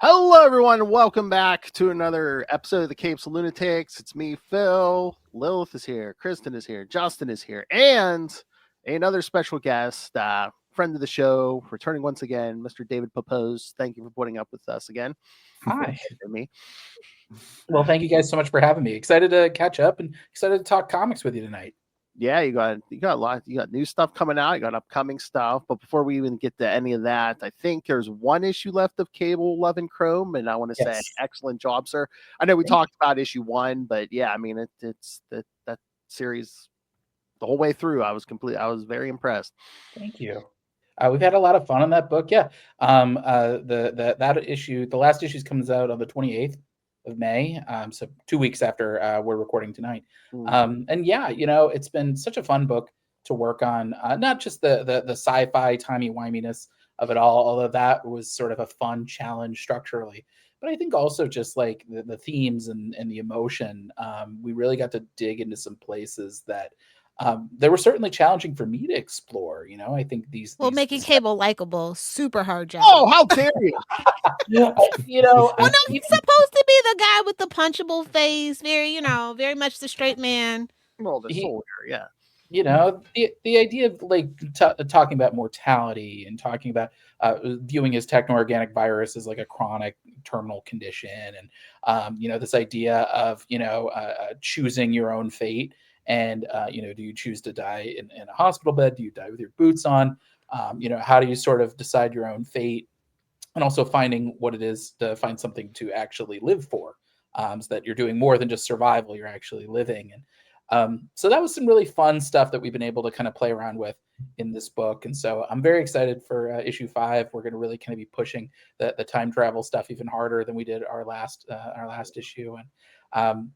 Hello, everyone, and welcome back to another episode of the Capes and Lunatics. It's me, Phil. Lilith is here. Kristen is here. Justin is here. And another special guest, friend of the show, returning once again, Mr. David Pepose. Thank you for putting up with us again. Hi. Me. Well, thank you guys so much for having me. Excited to catch up and excited to talk comics with you tonight. Yeah, you got a lot. You got new stuff coming out. You got upcoming stuff. But before we even get to any of that, I think there's one issue left of Cable, Love, and Chrome, and I want to say excellent job, sir. I know we talked about issue 1, but yeah, I mean it's that series the whole way through. I was very impressed. Thank you. We've had a lot of fun on that book. Yeah. That issue, the last issue, comes out on the 28th of May. So 2 weeks after we're recording tonight. And yeah, it's been such a fun book to work on. Not just the sci-fi timey-wiminess of it all, although that was sort of a fun challenge structurally. But I think also just like the themes and the emotion, we really got to dig into some places that they were certainly challenging for me to explore. I think making Cable likable, super hard job. Oh, how dare you! Well, no, he's supposed to be the guy with the punchable face, very much the straight man. Well, the soldier, yeah. The idea of like talking about mortality and talking about viewing his techno-organic virus as like a chronic terminal condition, and this idea of choosing your own fate. And, do you choose to die in a hospital bed? Do you die with your boots on? How do you sort of decide your own fate? And also finding what it is to find something to actually live for, so that you're doing more than just survival, you're actually living. And so that was some really fun stuff that we've been able to kind of play around with in this book. And so I'm very excited for issue 5. We're going to really kind of be pushing the time travel stuff even harder than we did our last issue. And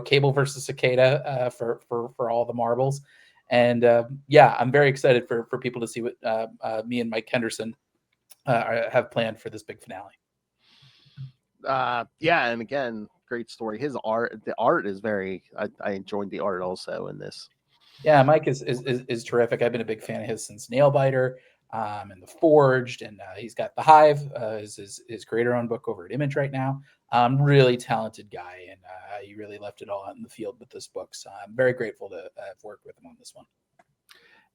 Cable versus Cicada for all the marbles. And I'm very excited for people to see what me and Mike Henderson have planned for this big finale. And again, great story. The art is very. I enjoyed the art also in this. Yeah, Mike is terrific. I've been a big fan of his since Nailbiter and The Forged, and he's got The Hive, his creator-owned book over at Image right now. Really talented guy, and he really left it all out in the field with this book. So I'm very grateful to have worked with him on this one.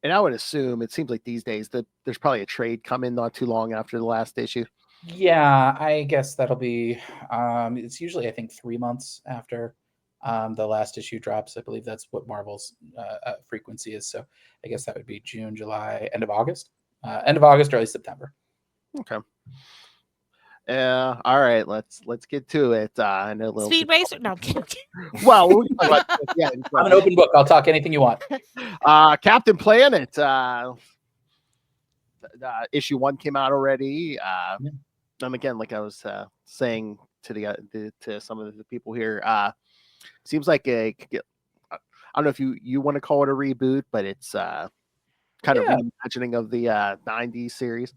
And I would assume it seems like these days that there's probably a trade coming not too long after the last issue. Yeah, I guess that'll be. It's usually, I think, 3 months after the last issue drops. I believe that's what Marvel's frequency is. So I guess that would be June, July, end of August, early September. Okay. All right. Let's get to it. I know Speed Racer. No. Well, I'm an open book. I'll talk anything you want. Captain Planet. Issue 1 came out already. And again, like I was saying to some of the people here, seems like I don't know if you want to call it a reboot, but it's kind of reimagining of the 90s series.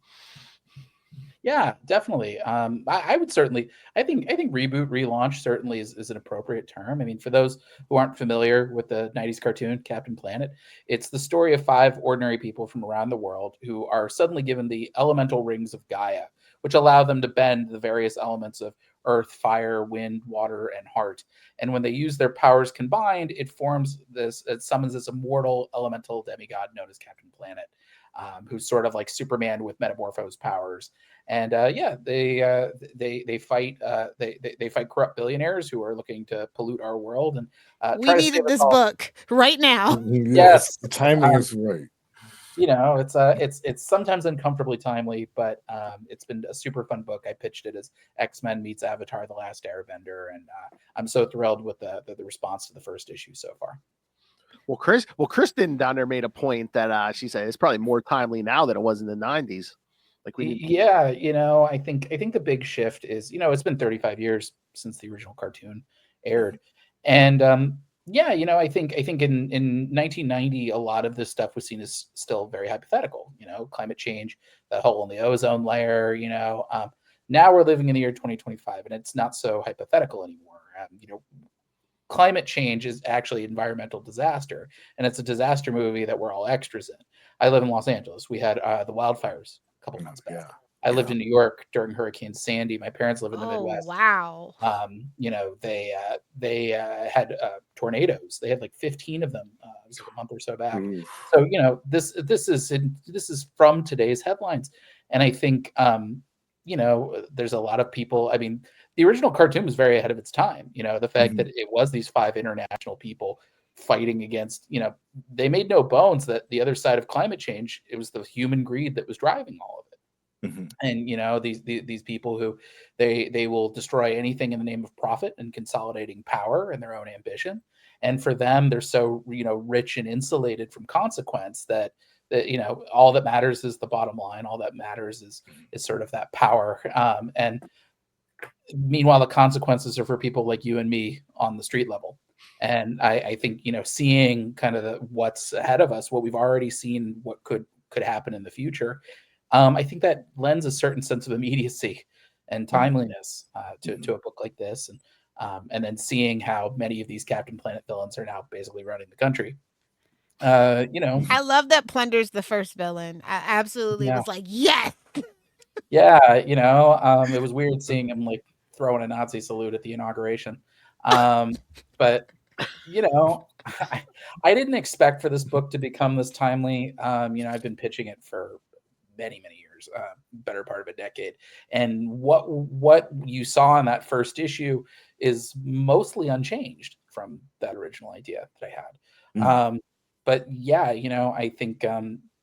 Yeah, definitely. I would certainly. I think reboot, relaunch certainly is an appropriate term. I mean, for those who aren't familiar with the 90s cartoon Captain Planet, it's the story of 5 ordinary people from around the world who are suddenly given the elemental rings of Gaia, which allow them to bend the various elements of earth, fire, wind, water, and heart. And when they use their powers combined, it summons this immortal elemental demigod known as Captain Planet, who's sort of like Superman with metamorphosed powers. And they fight they fight corrupt billionaires who are looking to pollute our world. And we needed this book right now. Yes, the timing is right. It's sometimes uncomfortably timely, but it's been a super fun book. I pitched it as X-Men meets Avatar: The Last Airbender, and I'm so thrilled with the response to the first issue so far. Well, Kristen down there made a point that she said it's probably more timely now than it was in the 90s. I think the big shift is, it's been 35 years since the original cartoon aired, and I think in 1990 a lot of this stuff was seen as still very hypothetical. Climate change, the hole in the ozone layer. Now we're living in the year 2025, and it's not so hypothetical anymore. Climate change is actually environmental disaster, and it's a disaster movie that we're all extras in. I live in Los Angeles. We had the wildfires a couple months back. Yeah. I lived in New York during Hurricane Sandy. My parents live in the Midwest. Wow. They had tornadoes. They had like 15 of them. It was like a month or so back. So this is from today's headlines, and I think there's a lot of people. I mean, the original cartoon was very ahead of its time. The fact that it was these 5 international people fighting against. They made no bones that the other side of climate change, it was the human greed that was driving all of it. And these people who they will destroy anything in the name of profit and consolidating power and their own ambition. And for them, they're so rich and insulated from consequence that all that matters is the bottom line. All that matters is sort of that power. And meanwhile, the consequences are for people like you and me on the street level. And I think seeing kind of what's ahead of us, what we've already seen, what could happen in the future. I think that lends a certain sense of immediacy and timeliness to a book like this, and then seeing how many of these Captain Planet villains are now basically running the country. I love that Plunder's the first villain. I absolutely was like, yes. Yeah, it was weird seeing him like throwing a Nazi salute at the inauguration, but I didn't expect for this book to become this timely. I've been pitching it for many years, better part of a decade, and what you saw in that first issue is mostly unchanged from that original idea that I had. But yeah, I think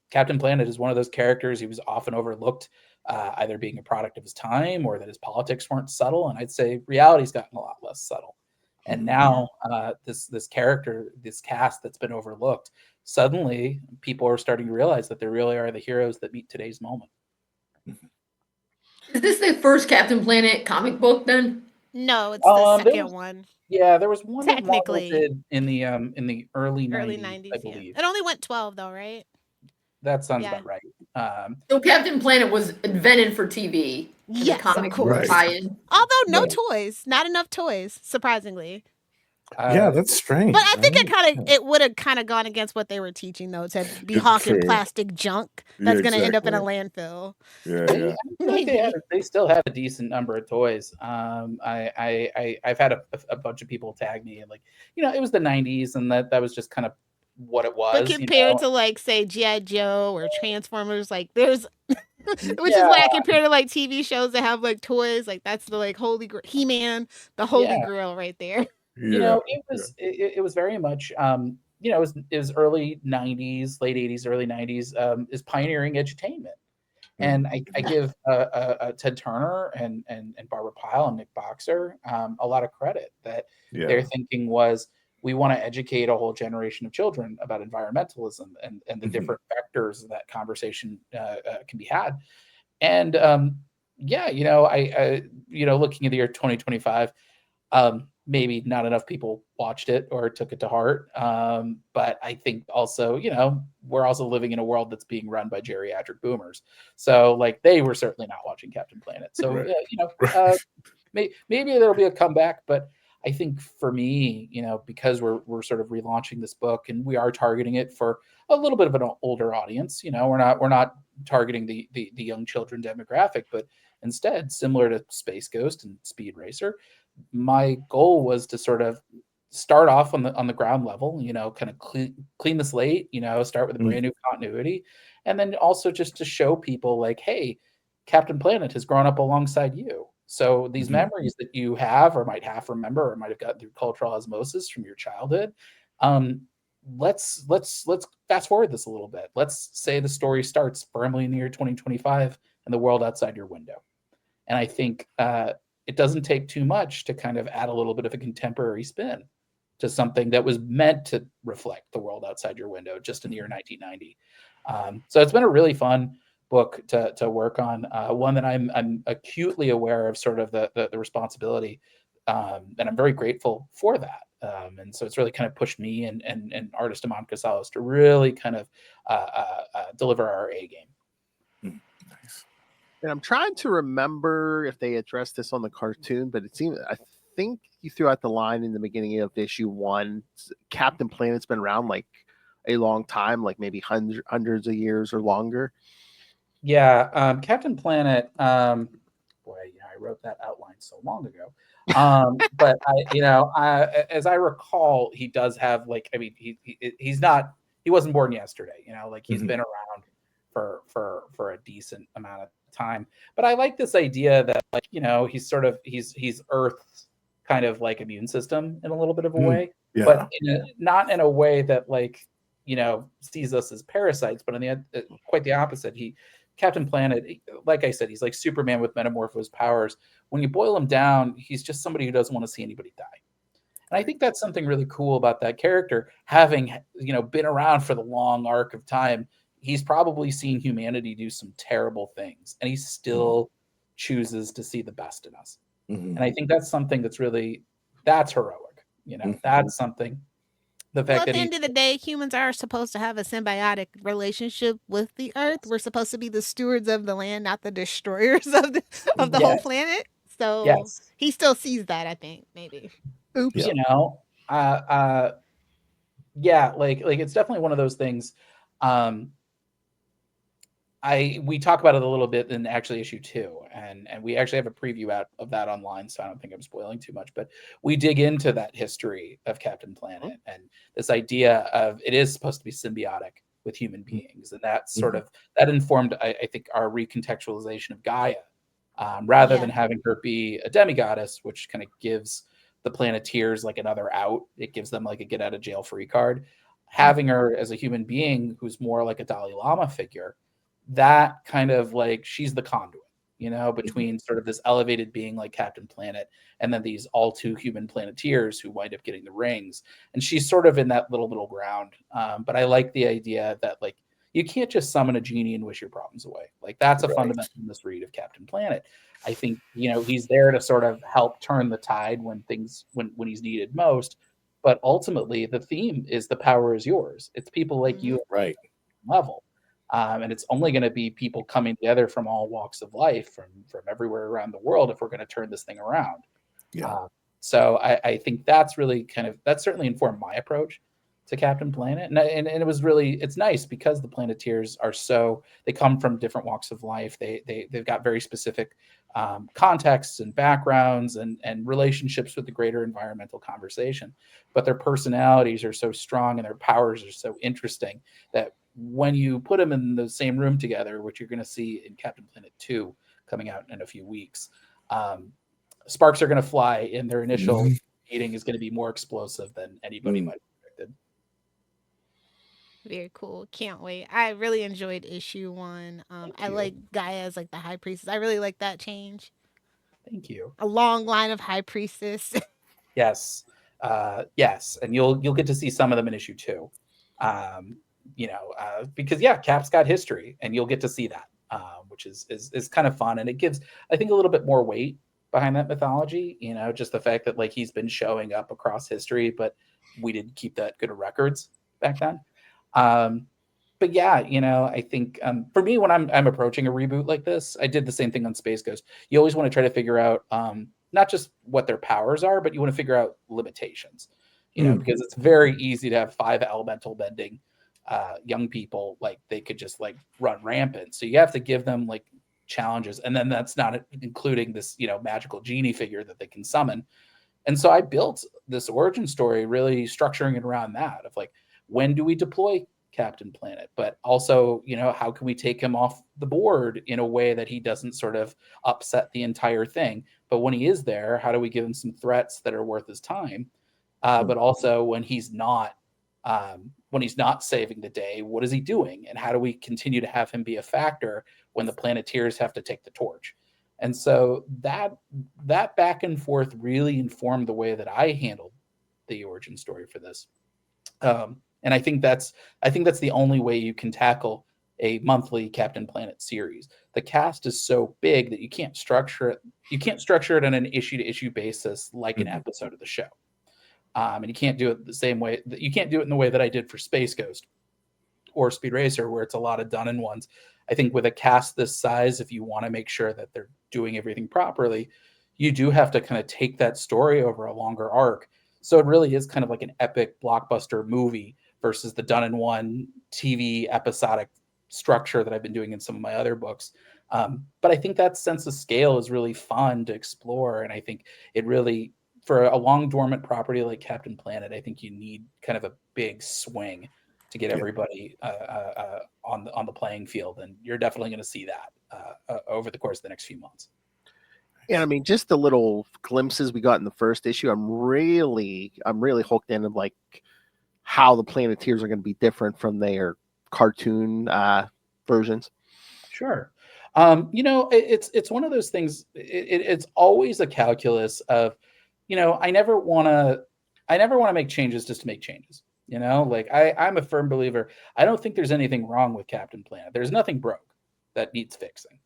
Captain Planet is one of those characters. He was often overlooked, either being a product of his time or that his politics weren't subtle, and I'd say reality's gotten a lot less subtle. And now this character, this cast that's been overlooked, suddenly people are starting to realize that they really are the heroes that meet today's moment. Is this the first Captain Planet comic book then? No, it's the second one. Yeah, there was one technically that did in the early 90s, I believe. Yeah. It only went 12 though, right? That sounds about right. So Captain Planet was invented for TV. Yes, comic of course. Tie-in. Although no toys, not enough toys, surprisingly. Yeah, that's strange. But I think it would have kind of gone against what they were teaching, though, to be hawking plastic junk that's going to end up in a landfill. Yeah. They still have a decent number of toys. I've had a bunch of people tag me and it was the 90s, and that was just kind of what it was. But compared to like say G.I. Joe or Transformers, like there's which is what I compare to like TV shows that have like toys, like that's the like holy He-Man, the holy grail right there. It was very much it was early 90s, late 80s, early 90s, is pioneering edutainment. And I give Ted Turner and Barbara Pyle and Nick Boxer a lot of credit that their thinking was, we want to educate a whole generation of children about environmentalism and the different vectors that conversation can be had. And I looking at the year 2025, maybe not enough people watched it or took it to heart. But I think also, we're also living in a world that's being run by geriatric boomers. So they were certainly not watching Captain Planet. So, maybe there'll be a comeback, but I think for me, because we're sort of relaunching this book and we are targeting it for a little bit of an older audience, we're not targeting the young children demographic, but instead, similar to Space Ghost and Speed Racer, my goal was to sort of start off on the ground level, kind of clean the slate, start with a brand new continuity, and then also just to show people like, hey, Captain Planet has grown up alongside you. So these memories that you have or might have remember or might have gotten through cultural osmosis from your childhood, let's fast forward this a little bit. Let's say the story starts firmly in the year 2025 and the world outside your window. And I think it doesn't take too much to kind of add a little bit of a contemporary spin to something that was meant to reflect the world outside your window just in the year 1990. So it's been a really fun book to work on, one that I'm acutely aware of sort of the responsibility, and I'm very grateful for that. And so it's really kind of pushed me and artist Amon Casalos to really kind of deliver our A game. Nice. And I'm trying to remember if they addressed this on the cartoon, but I think you threw out the line in the beginning of issue 1. Captain Planet's been around like a long time, like maybe hundreds of years or longer. Yeah, Captain Planet. Boy, I wrote that outline so long ago. But as I recall, he does have like, I mean, he's not, he wasn't born yesterday. Like he's been around for a decent amount of time. But I like this idea that like he's sort of he's Earth's kind of like immune system in a little bit of a way, but not in a way that like sees us as parasites, but quite the opposite. Captain Planet, like I said, he's like Superman with metamorphosed powers. When you boil him down, he's just somebody who doesn't want to see anybody die. And I think that's something really cool about that character, having been around for the long arc of time. He's probably seen humanity do some terrible things, and he still chooses to see the best in us. And I think that's something that's heroic. That's something. The fact at that the end of the day, humans are supposed to have a symbiotic relationship with the earth. We're supposed to be the stewards of the land, not the destroyers of the whole planet. So he still sees that, I think, maybe. Oops. Like it's definitely one of those things. We talk about it a little bit in actually issue 2, and we actually have a preview out of that online, so I don't think I'm spoiling too much, but we dig into that history of Captain Planet and this idea of it is supposed to be symbiotic with human beings, and that sort of that informed, I think, our recontextualization of Gaia, rather than having her be a demigoddess, which kind of gives the Planeteers like another out. It gives them like a get out of jail free card. Having her as a human being who's more like a Dalai Lama figure, that kind of like she's the conduit, between sort of this elevated being like Captain Planet and then these all too human Planeteers who wind up getting the rings. And she's sort of in that little middle ground. But I like the idea that like you can't just summon a genie and wish your problems away. Like that's a fundamental misread of Captain Planet. I think he's there to sort of help turn the tide when he's needed most. But ultimately, the theme is the power is yours. It's people like you, right? Level. And it's only going to be people coming together from all walks of life, from everywhere around the world, if we're going to turn this thing around. So I think that's really that certainly informed my approach to Captain Planet. And it was really, it's nice because the Planeteers they come from different walks of life. They've got very specific contexts and backgrounds and relationships with the greater environmental conversation. But their personalities are so strong and their powers are so interesting that when you put them in the same room together, which you're going to see in Captain Planet 2 coming out in a few weeks, sparks are going to fly, and their initial meeting is going to be more explosive than anybody might have predicted. Very cool. Can't wait. I really enjoyed issue 1. I like Gaia as like the high priestess. I really like that change. Thank you. A long line of high priestess. Yes. Yes. And you'll get to see some of them in issue 2. Because Cap's got history, and you'll get to see that, which is kind of fun, and it gives, I think, a little bit more weight behind that mythology. Just the fact that like he's been showing up across history, but we didn't keep that good of records back then. But I think for me, when I'm approaching a reboot like this, I did the same thing on Space Ghost. You always want to try to figure out not just what their powers are, but you want to figure out limitations. Because it's very easy to have 5 elemental bending young people, like they could just like run rampant. So you have to give them like challenges, and then that's not including this magical genie figure that they can summon. And so I built this origin story really structuring it around that of like, when do we deploy Captain Planet, but also how can we take him off the board in a way that he doesn't sort of upset the entire thing, but when he is there, how do we give him some threats that are worth his time, but also when he's not saving the day, what is he doing? And how do we continue to have him be a factor when the Planeteers have to take the torch? And so that back and forth really informed the way that I handled the origin story for this. And I think that's the only way you can tackle a monthly Captain Planet series. The cast is so big that you can't structure it. You can't structure it on an issue to issue basis like an episode of the show. And you can't do it the same way. You can't do it in the way that I did for Space Ghost or Speed Racer, where it's a lot of done in ones. I think with a cast this size, if you want to make sure that they're doing everything properly, you do have to kind of take that story over a longer arc. So it really is kind of like an epic blockbuster movie versus the done in one TV episodic structure that I've been doing in some of my other books. But I think that sense of scale is really fun to explore. And I think it really, for a long dormant property like Captain Planet, I think you need kind of a big swing to get everybody on the playing field. And you're definitely going to see that over the course of the next few months. And I mean, just the little glimpses we got in the first issue, I'm really hooked in of like how the Planeteers are going to be different from their cartoon versions. Sure. It's one of those things. It's always a calculus of, I never want to make changes just to make changes. Like I'm a firm believer. I don't think there's anything wrong with Captain Planet. There's nothing broke that needs fixing.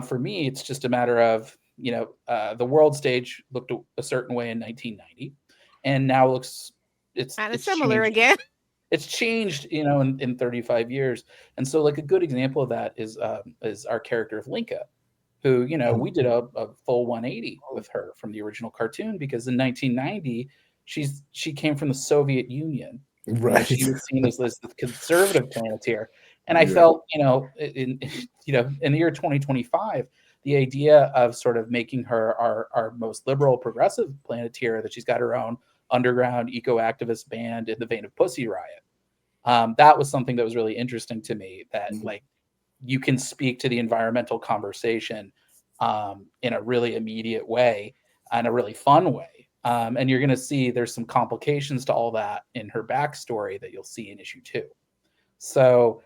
For me, it's just a matter of, the world stage looked a certain way in 1990, and now it's kind of similar again. It's changed, in 35 years. And so like a good example of that is our character of Linka, who, we did a full 180 with her from the original cartoon, because in 1990, she came from the Soviet Union. Right. She was seen as this conservative Planeteer. And I felt, in the year 2025, the idea of sort of making her our most liberal, progressive Planeteer, that she's got her own underground eco-activist band in the vein of Pussy Riot. That was something that was really interesting to me, that like you can speak to the environmental conversation in a really immediate way and a really fun way. And you're going to see there's some complications to all that in her backstory that you'll see in issue 2. So,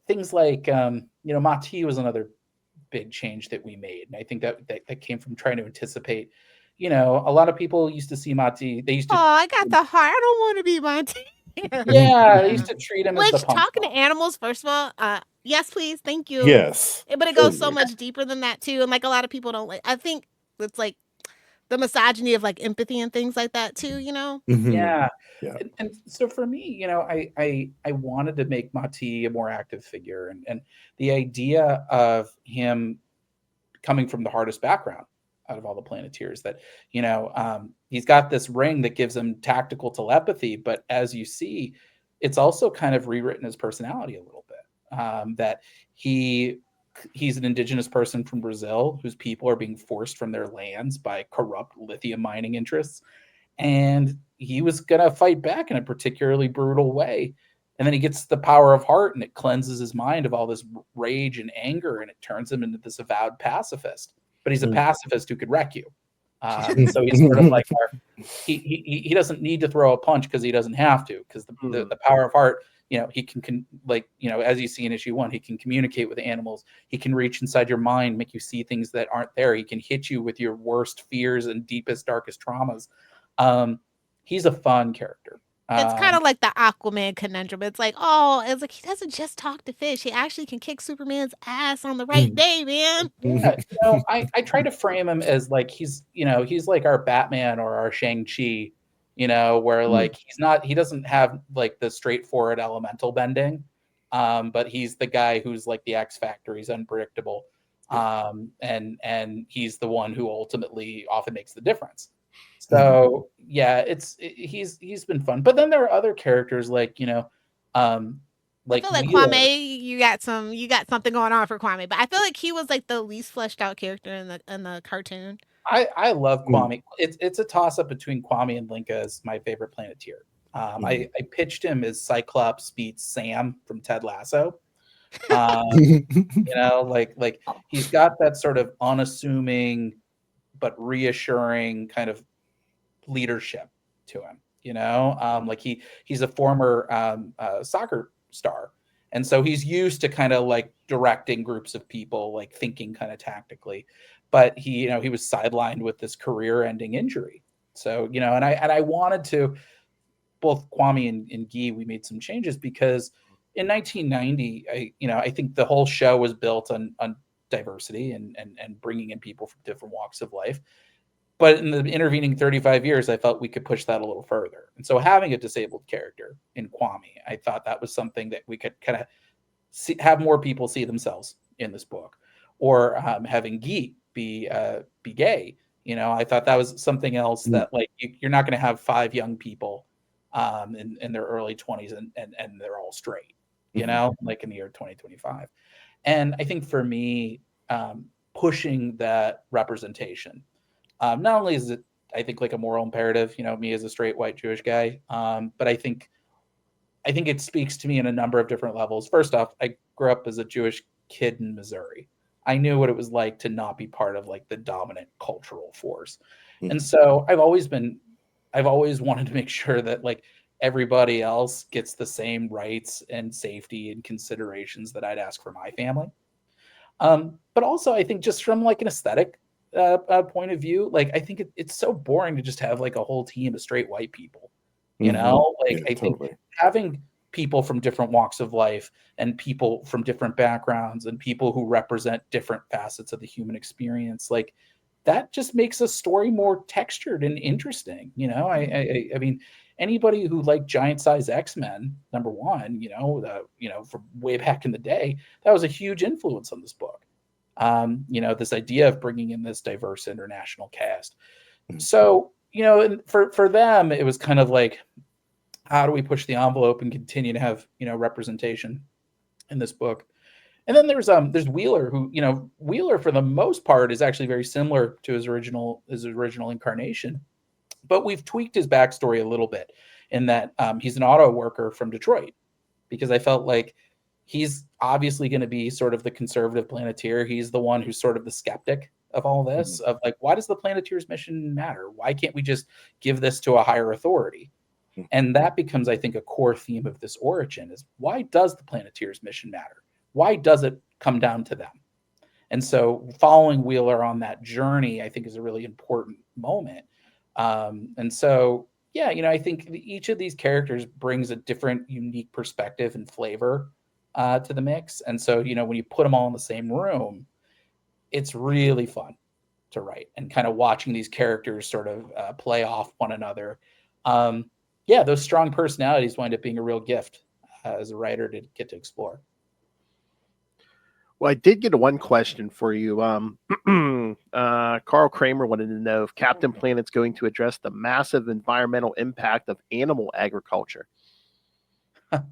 things like, Mati was another big change that we made. And I think that came from trying to anticipate, a lot of people used to see Mati. They used to. Oh, I got the heart. I don't want to be Mati. Yeah, they used to treat him as the punk talking to animals, first of all, yes, please, thank you. Yes. But it goes so much deeper than that too. And like a lot of people don't like, I think it's like the misogyny of like empathy and things like that too, Mm-hmm. Yeah. And so for me, I wanted to make Mati a more active figure, and the idea of him coming from the hardest background out of all the Planeteers, that, he's got this ring that gives him tactical telepathy, but as you see, it's also kind of rewritten his personality a little bit. That he's an indigenous person from Brazil whose people are being forced from their lands by corrupt lithium mining interests. And he was going to fight back in a particularly brutal way. And then he gets the power of heart, and it cleanses his mind of all this rage and anger, and it turns him into this avowed pacifist. But he's a pacifist who could wreck you. So he's sort of like he doesn't need to throw a punch because he doesn't have to, because the power of heart, he can as you see in issue 1, he can communicate with animals. He can reach inside your mind, make you see things that aren't there. He can hit you with your worst fears and deepest, darkest traumas. He's a fun character. It's kind of like the Aquaman conundrum. It's like, he doesn't just talk to fish. He actually can kick Superman's ass on the right day, man. Yeah, I try to frame him as like he's like our Batman or our Shang-Chi, where like he doesn't have like the straightforward elemental bending, but he's the guy who's like the X Factor. He's unpredictable, and he's the one who ultimately often makes the difference. So yeah, he's been fun. But then there are other characters like, like I feel like Kwame, you got something going on for Kwame, but I feel like he was like the least fleshed out character in the cartoon. I love Kwame. It's a toss up between Kwame and Linka as my favorite Planeteer. I pitched him as Cyclops beats Sam from Ted Lasso. Like he's got that sort of unassuming but reassuring kind of leadership to him, like he's a former soccer star, and so he's used to kind of like directing groups of people, like thinking kind of tactically, but he was sidelined with this career-ending injury. So and I wanted to, both Kwame and Guy, we made some changes because in 1990, I think the whole show was built on diversity and bringing in people from different walks of life. But in the intervening 35 years, I felt we could push that a little further. And so having a disabled character in Kwame, I thought that was something that we could kind of have more people see themselves in this book. Or having Guy be gay. I thought that was something else that like you're not going to have 5 young people in their early 20s and they're all straight. you know, like in the year 2025. And I think for me, pushing that representation, not only is it, I think, like a moral imperative, you know, me as a straight white Jewish guy, but I think it speaks to me in a number of different levels. First off, I grew up as a Jewish kid in Missouri. I knew what it was like to not be part of like the dominant cultural force. And so I've always wanted to make sure that like everybody else gets the same rights and safety and considerations that I'd ask for my family. But also I think just from like an aesthetic point of view, like I think it's so boring to just have like a whole team of straight white people, you know, like I think having people from different walks of life and people from different backgrounds and people who represent different facets of the human experience, like that just makes a story more textured and interesting. You know, I mean, anybody who liked giant size X-Men, number one, you know, from way back in the day, that was a huge influence on this book. You know, this idea of bringing in this diverse international cast. So, you know, and for them, it was kind of like, how do we push the envelope and continue to have, you know, representation in this book? And then there's Wheeler, who, you know, Wheeler for the most part is actually very similar to his original incarnation, but we've tweaked his backstory a little bit in that he's an auto worker from Detroit, because I felt like he's obviously going to be sort of the conservative Planeteer. He's the one who's sort of the skeptic of all this, of like, why does the Planeteer's mission matter? Why can't we just give this to a higher authority? And that becomes, I think, a core theme of this origin is, why does the Planeteer's mission matter? Why does it come down to them? And so following Wheeler on that journey, I think, is a really important moment. And so, yeah, you know, I think each of these characters brings a different, unique perspective and flavor to the mix. And so, you know, when you put them all in the same room, it's really fun to write, and kind of watching these characters sort of play off one another. Yeah, those strong personalities wind up being a real gift as a writer to get to explore. Well, I did get one question for you. Carl Kramer wanted to know if Captain Planet's going to address the massive environmental impact of animal agriculture.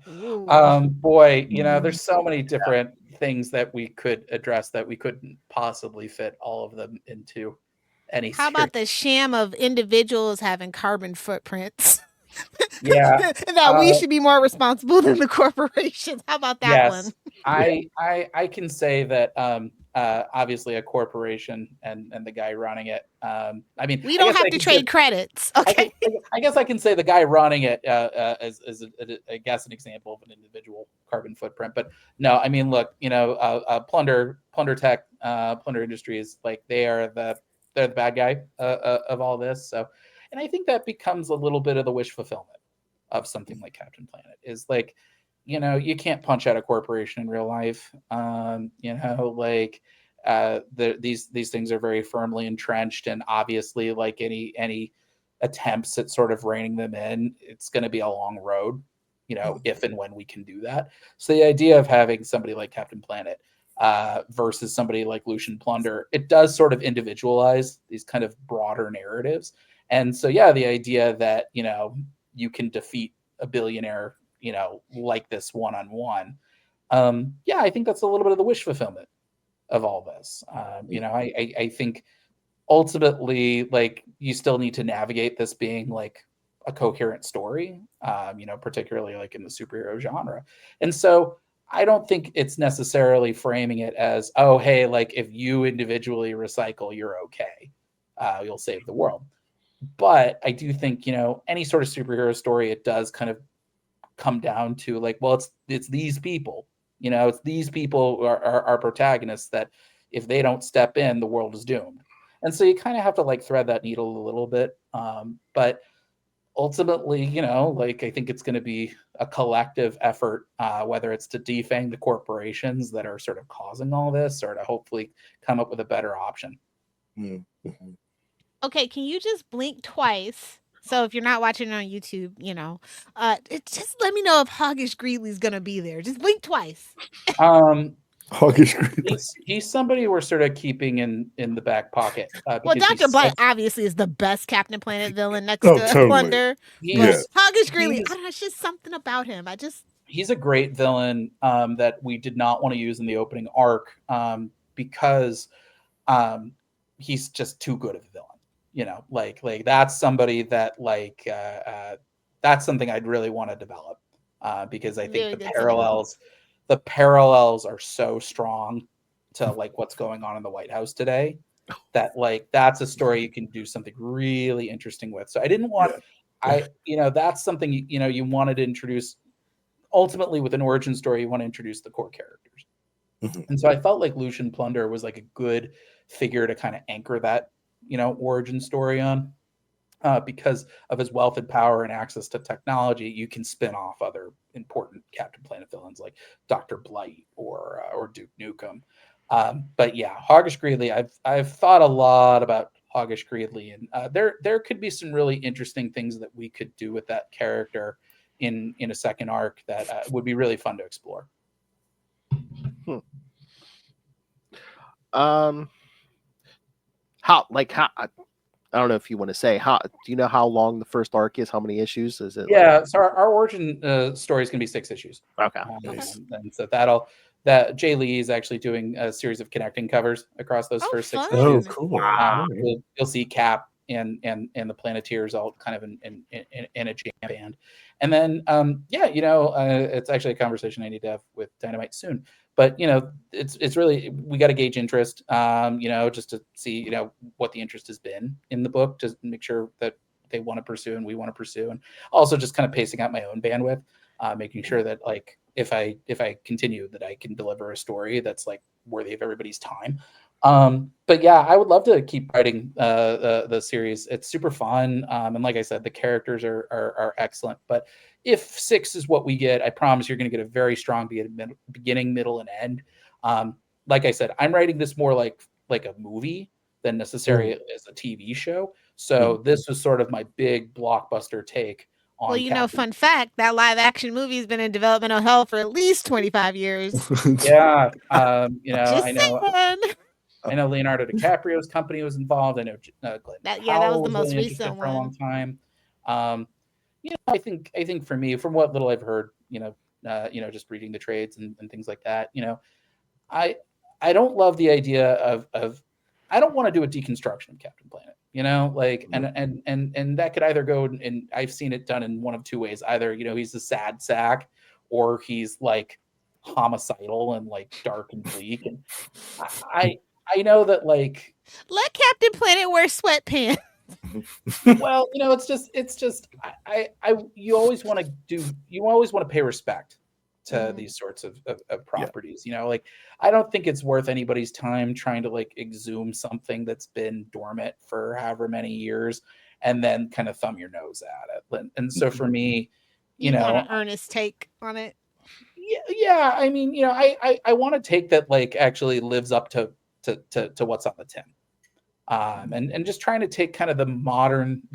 Boy, you know, there's so many different things that we could address that we couldn't possibly fit all of them into any How about the sham of individuals having carbon footprints? Yeah. That we should be more responsible than the corporations. How about that one? I can say that obviously a corporation and the guy running it. I mean, we don't have to trade credits. Okay. I guess I can say the guy running it as I guess an example of an individual carbon footprint. But no, I mean, look, you know, Plunder Tech, Plunder Industries, like they're the bad guy of all this. So, and I think that becomes a little bit of the wish fulfillment of something like Captain Planet, is like, you know, you can't punch out a corporation in real life. You know, like these things are very firmly entrenched, and obviously, like any attempts at sort of reining them in, it's going to be a long road, you know, if and when we can do that. So the idea of having somebody like Captain Planet versus somebody like Lucian Plunder, it does sort of individualize these kind of broader narratives. And so, yeah, the idea that, you know, you can defeat a billionaire, you know, like this one-on-one. Yeah, I think that's a little bit of the wish fulfillment of all this. You know, I think ultimately, like, you still need to navigate this being like a coherent story, you know, particularly like in the superhero genre. And so I don't think it's necessarily framing it as, oh, hey, like if you individually recycle, you're okay. You'll save the world. But I do think, you know, any sort of superhero story, it does kind of come down to like, well, it's these people, you know, it's these people who are protagonists that if they don't step in, the world is doomed. And so you kind of have to like thread that needle a little bit. But ultimately, you know, like I think it's going to be a collective effort, whether it's to defang the corporations that are sort of causing all this, or to hopefully come up with a better option. Mm-hmm. Okay, can you just blink twice? So if you're not watching on YouTube, you know, just let me know if Hoggish Greeley's gonna be there. Just blink twice. Hoggish Greeley. He's somebody we're sort of keeping in the back pocket. Well, Dr. Blunt obviously is the best Captain Planet villain next to totally. Plunder. Yes. Hoggish Greeley, I don't know, it's just something about him. I just he's a great villain that we did not want to use in the opening arc because he's just too good of a villain. You know, like that's somebody that that's something I'd really want to develop because I think the parallels are so strong to like what's going on in the White House today that like that's a story you can do something really interesting with. So I didn't want that's something you wanted to introduce. Ultimately, with an origin story, you want to introduce the core characters. And so I felt like Lucian Plunder was like a good figure to kind of anchor that, origin story on. Because of his wealth and power and access to technology, you can spin off other important Captain Planet villains like Dr. Blight or Duke Nukem. But yeah, Hoggish Greedley, I've thought a lot about Hoggish Greedley, and there could be some really interesting things that we could do with that character in a second arc that would be really fun to explore. How I don't know if you want to say do you know how long the first arc is? How many issues is it? Yeah, so our origin story is going to be 6 issues. Okay. And so Jay Lee is actually doing a series of connecting covers across those first 6 fun. issues. Oh, cool. Wow. You'll see Cap and the Planeteers all kind of in a jam band. And then it's actually a conversation I need to have with Dynamite soon. But it's really, we got to gauge interest, just to see what the interest has been in the book, just make sure that they want to pursue and we want to pursue, and also just kind of pacing out my own bandwidth, making sure that like if I continue that I can deliver a story that's like worthy of everybody's time. But yeah, I would love to keep writing the series. It's super fun, and like I said, the characters are excellent. But if 6 is what we get, I promise you're going to get a very strong beginning, middle, and end. Like I said, I'm writing this more like a movie than necessarily as a TV show. So this was sort of my big blockbuster take on. Well, fun fact, that live action movie has been in developmental hell for at least 25 years. Yeah. Just I know Leonardo DiCaprio's company was involved. I know Glenn that was the most really recent for a long one. time. I think for me, from what little I've heard, just reading the trades and things like that, I don't love the idea of I don't want to do a deconstruction of Captain Planet, and that could either go, and I've seen it done in one of two ways. Either, he's a sad sack, or he's like homicidal and like dark and bleak. And I know that like, let Captain Planet wear sweatpants. Well, it's just you always want to pay respect to these sorts of properties. Like I don't think it's worth anybody's time trying to like exhume something that's been dormant for however many years and then kind of thumb your nose at it. And so for me, you want an earnest take on it. Yeah. I mean, I want a take that like actually lives up to what's on the tin. And just trying to take kind of the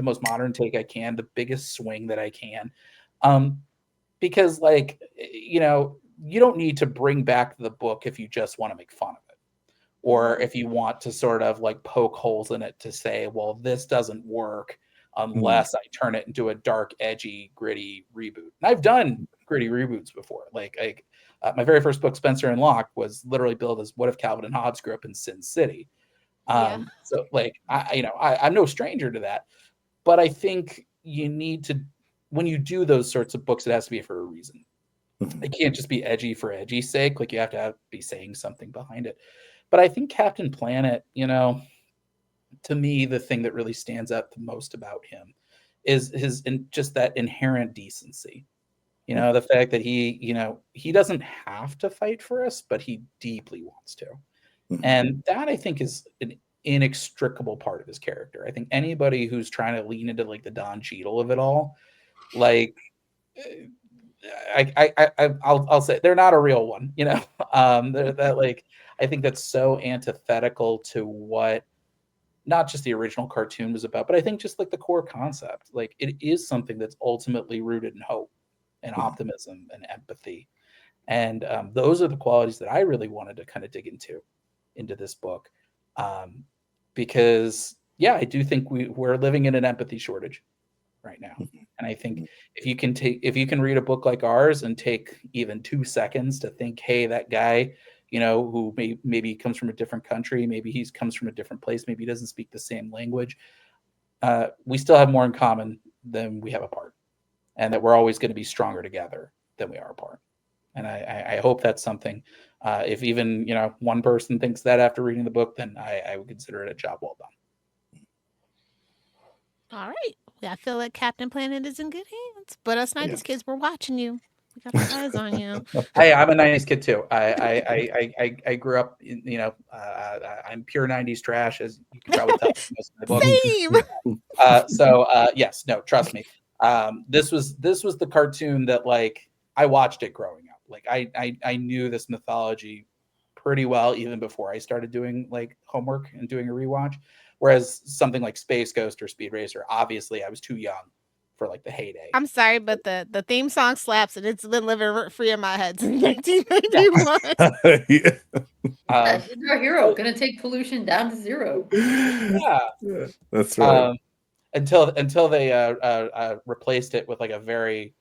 most modern take I can, the biggest swing that I can. Because like, you don't need to bring back the book if you just want to make fun of it. Or if you want to sort of like poke holes in it to say, well, this doesn't work unless I turn it into a dark, edgy, gritty reboot. And I've done gritty reboots before. Like my very first book, Spencer and Locke, was literally billed as What If Calvin and Hobbes Grew Up in Sin City. So like, I'm no stranger to that, but I think you need to, when you do those sorts of books, it has to be for a reason. It can't just be edgy for edgy's sake. Like you have to be saying something behind it. But I think Captain Planet, to me, the thing that really stands out the most about him is just that inherent decency. The fact that he doesn't have to fight for us, but he deeply wants to. And that I think is an inextricable part of his character. I think anybody who's trying to lean into like the Don Cheadle of it all, like I'll say they're not a real one, that like, I think that's so antithetical to what not just the original cartoon was about, but I think just like the core concept, like it is something that's ultimately rooted in hope and optimism and empathy. And those are the qualities that I really wanted to kind of dig into this book, because I do think we're living in an empathy shortage right now, And I think if you can read a book like ours and take even 2 seconds to think, hey, that guy, who maybe comes from a different country, maybe he comes from a different place, maybe he doesn't speak the same language, we still have more in common than we have apart, and that we're always going to be stronger together than we are apart. And I hope that's something. If even one person thinks that after reading the book, then I would consider it a job well done. All right. I feel like Captain Planet is in good hands. But us 90s kids, we're watching you. We got our eyes on you. Hey, I'm a 90s kid too. I grew up, I'm pure 90s trash, as you can probably tell from most of my books. Same. Yes, no, trust me. This was the cartoon that I watched it growing up. I knew this mythology pretty well even before I started doing homework and doing a rewatch. Whereas something like Space Ghost or Speed Racer, obviously I was too young for the heyday. I'm sorry, but the theme song slaps and it's been living rent free in my head since 1991. He's our hero, gonna take pollution down to zero. Yeah, that's right. Until they replaced it with a very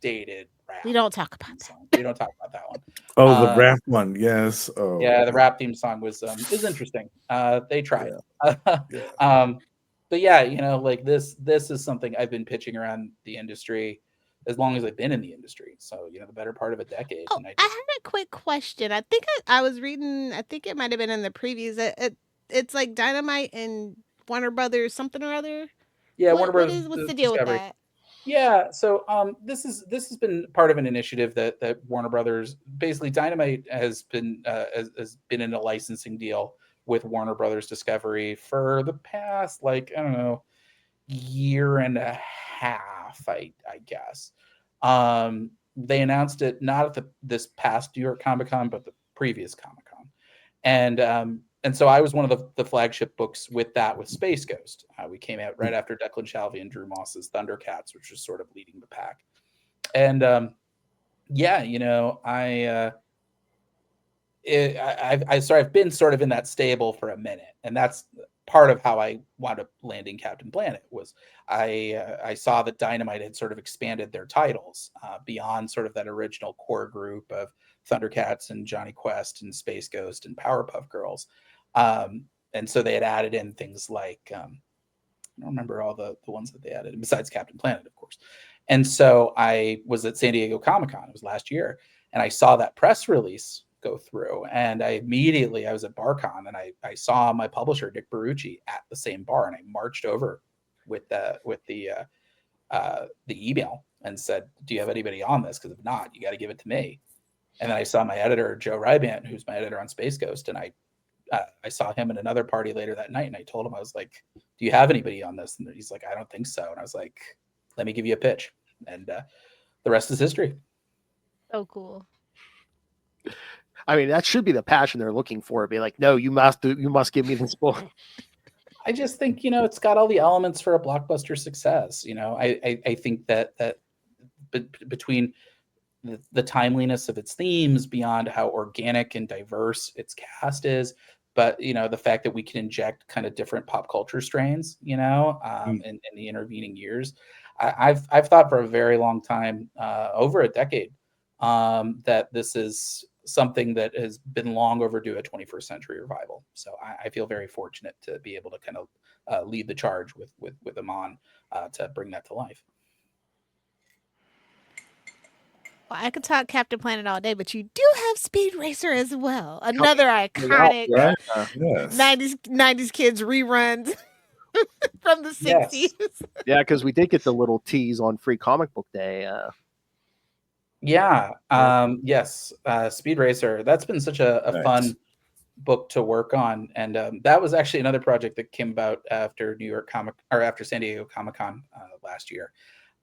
dated rap. We don't talk about that. We don't talk about that one. Oh, the rap one, yes. Oh, yeah, the rap theme song was interesting. They tried. But yeah, this is something I've been pitching around the industry as long as I've been in the industry. So the better part of a decade. Oh, I had a quick question. I think I was reading. I think it might have been in the previews. It's like Dynamite and Warner Brothers something or other. Yeah, Warner Brothers. What's the deal Discovery. With that? Yeah, so this has been part of an initiative that Warner Brothers, basically Dynamite has been in a licensing deal with Warner Brothers Discovery for the past I don't know, year and a half, I guess. They announced it not at this past New York Comic-Con, but the previous Comic-Con, and so I was one of the flagship books with Space Ghost. We came out right after Declan Shalvey and Drew Moss's Thundercats, which was sort of leading the pack. And I've been sort of in that stable for a minute, and that's part of how I wound up landing Captain Planet. Was I saw that Dynamite had sort of expanded their titles beyond sort of that original core group of Thundercats and Johnny Quest and Space Ghost and Powerpuff Girls. And so they had added in things like, I don't remember all the ones that they added, besides Captain Planet, of course. And so I was at San Diego Comic-Con, it was last year, and I saw that press release go through. And I was at BarCon, and I saw my publisher, Nick Barucci, at the same bar, and I marched over with the email and said, do you have anybody on this? Because if not, you got to give it to me. And then I saw my editor, Joe Rybant, who's my editor on Space Ghost, and I saw him at another party later that night, and I told him, I was like, do you have anybody on this? And he's like, I don't think so. And I was like, let me give you a pitch. And the rest is history. Oh, cool. I mean, that should be the passion they're looking for. Be like, no, you must give me this book. I just think, it's got all the elements for a blockbuster success. I think that between the timeliness of its themes, beyond how organic and diverse its cast is, but the fact that we can inject kind of different pop culture strains, in the intervening years, I've thought for a very long time, over a decade, that this is something that has been long overdue a 21st century revival. So I feel very fortunate to be able to kind of lead the charge with Amon to bring that to life. Well, I could talk Captain Planet all day, but you do have Speed Racer as well. Another iconic 90s kids reruns from the 60s. Yes. Yeah, because we did get the little tease on Free Comic Book Day. Yes. Speed Racer. That's been such a fun book to work on. And that was actually another project that came about after after San Diego Comic-Con last year.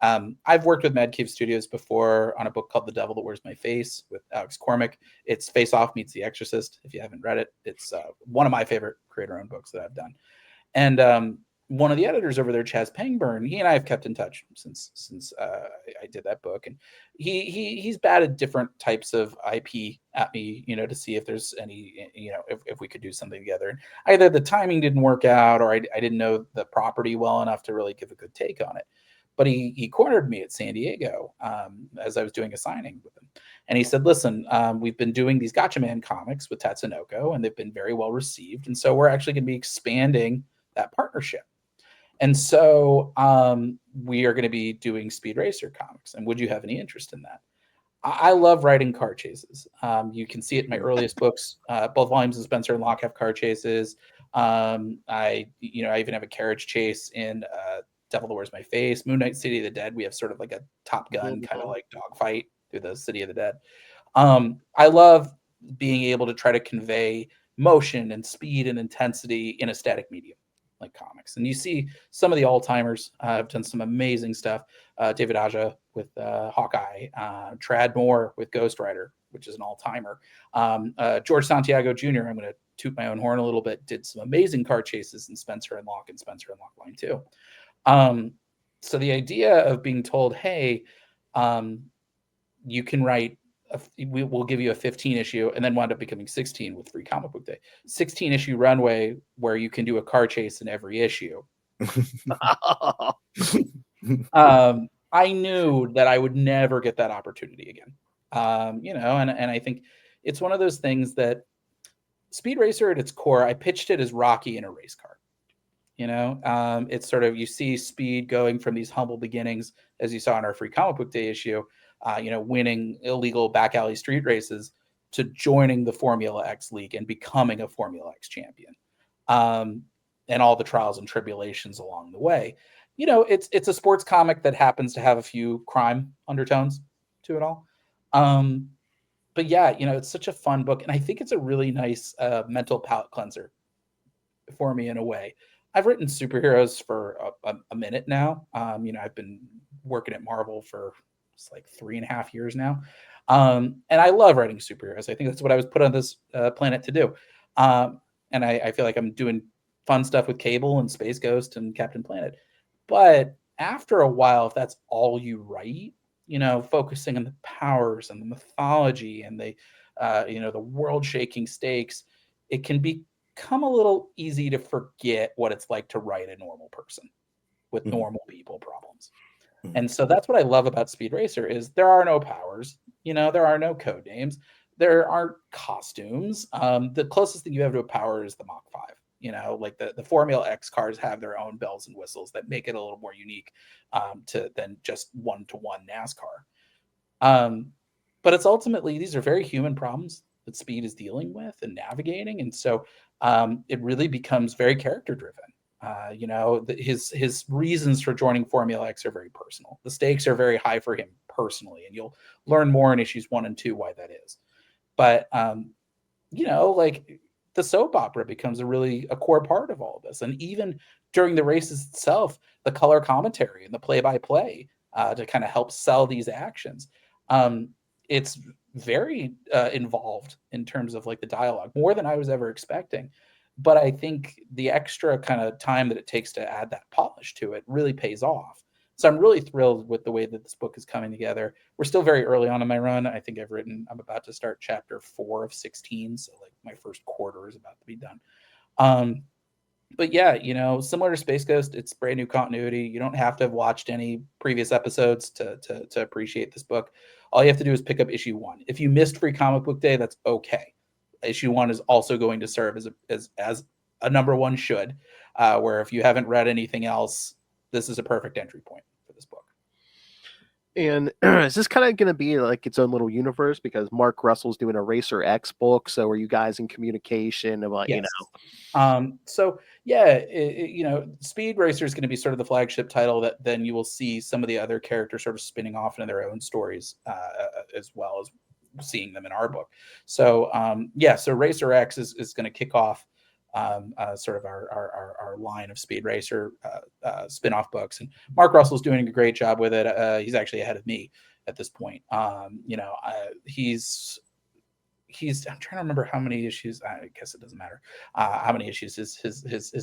I've worked with Mad Cave Studios before on a book called The Devil That Wears My Face with Alex Cormack. It's Face Off meets The Exorcist. If you haven't read it, it's one of my favorite creator-owned books that I've done. And one of the editors over there, Chaz Pangburn, he and I have kept in touch since I did that book, and he's batted different types of IP at me, to see if there's any, if we could do something together. And either the timing didn't work out, or I didn't know the property well enough to really give a good take on it. but he cornered me at San Diego as I was doing a signing with him. And he said, listen, we've been doing these Gotcha Man comics with Tatsunoko, and they've been very well received. And so we're actually going to be expanding that partnership. And so we are going to be doing Speed Racer comics. And would you have any interest in that? I love writing car chases. You can see it in my earliest books. Both volumes of Spencer and Locke have car chases. I even have a carriage chase in Devil That Wears My Face. Moon Knight City of the Dead, we have sort of like a Top Gun kind of like dogfight through the City of the Dead. I love being able to try to convey motion and speed and intensity in a static medium like comics. And you see some of the all-timers have done some amazing stuff. David Aja with Hawkeye, Trad Moore with Ghost Rider, which is an all-timer. George Santiago Jr., I'm going to toot my own horn a little bit, did some amazing car chases in Spencer and Locke line too. So the idea of being told, hey, you can write, we'll give you a 15 issue, and then wound up becoming 16 with Free Comic Book Day. 16 issue runway where you can do a car chase in every issue. I knew that I would never get that opportunity again. And I think it's one of those things that Speed Racer at its core, I pitched it as Rocky in a race car. It's sort of, you see Speed going from these humble beginnings, as you saw in our Free Comic Book Day issue, winning illegal back alley street races, to joining the Formula X League and becoming a Formula X champion, and all the trials and tribulations along the way. It's a sports comic that happens to have a few crime undertones to it all. But yeah, it's such a fun book, and I think it's a really nice mental palate cleanser for me in a way. I've written superheroes for a minute now. I've been working at Marvel for like 3.5 years now. And I love writing superheroes. I think that's what I was put on this planet to do. And I feel like I'm doing fun stuff with Cable and Space Ghost and Captain Planet. But after a while, if that's all you write, focusing on the powers and the mythology and the world-shaking stakes, it can become a little easy to forget what it's like to write a normal person with normal people problems. And so that's what I love about Speed Racer is there are no powers, there are no code names, there aren't costumes. The closest thing you have to a power is the Mach 5. Like the Formula X cars have their own bells and whistles that make it a little more unique than just one-to-one NASCAR. But it's ultimately, these are very human problems that Speed is dealing with and navigating. And so it really becomes very character-driven. His reasons for joining Formula X are very personal. The stakes are very high for him personally, and you'll learn more in issues 1 and 2 why that is. But like the soap opera becomes a core part of all of this, and even during the races itself, the color commentary and the play-by-play to kind of help sell these actions. It's very involved in terms of like the dialogue, more than I was ever expecting. But I think the extra kind of time that it takes to add that polish to it really pays off. So I'm really thrilled with the way that this book is coming together. We're still very early on in my run. I think I'm about to start chapter 4 of 16. So like my first quarter is about to be done. But yeah, similar to Space Ghost, it's brand new continuity. You don't have to have watched any previous episodes to appreciate this book. All you have to do is pick up issue 1. If you missed Free Comic Book Day, that's okay. Issue 1 is also going to serve as a number 1 should, where if you haven't read anything else, this is a perfect entry point for this book. And is this kind of going to be like its own little universe because Mark Russell's doing a Racer X book? So are you guys in communication about, yes. So yeah, Speed Racer is going to be sort of the flagship title that then you will see some of the other characters sort of spinning off into their own stories, as well as seeing them in our book. So so Racer X is going to kick off sort of our line of Speed Racer spin-off books, and Mark Russell's doing a great job with it. He's actually ahead of me at this point. He's I'm trying to remember how many issues. I guess it doesn't matter how many issues his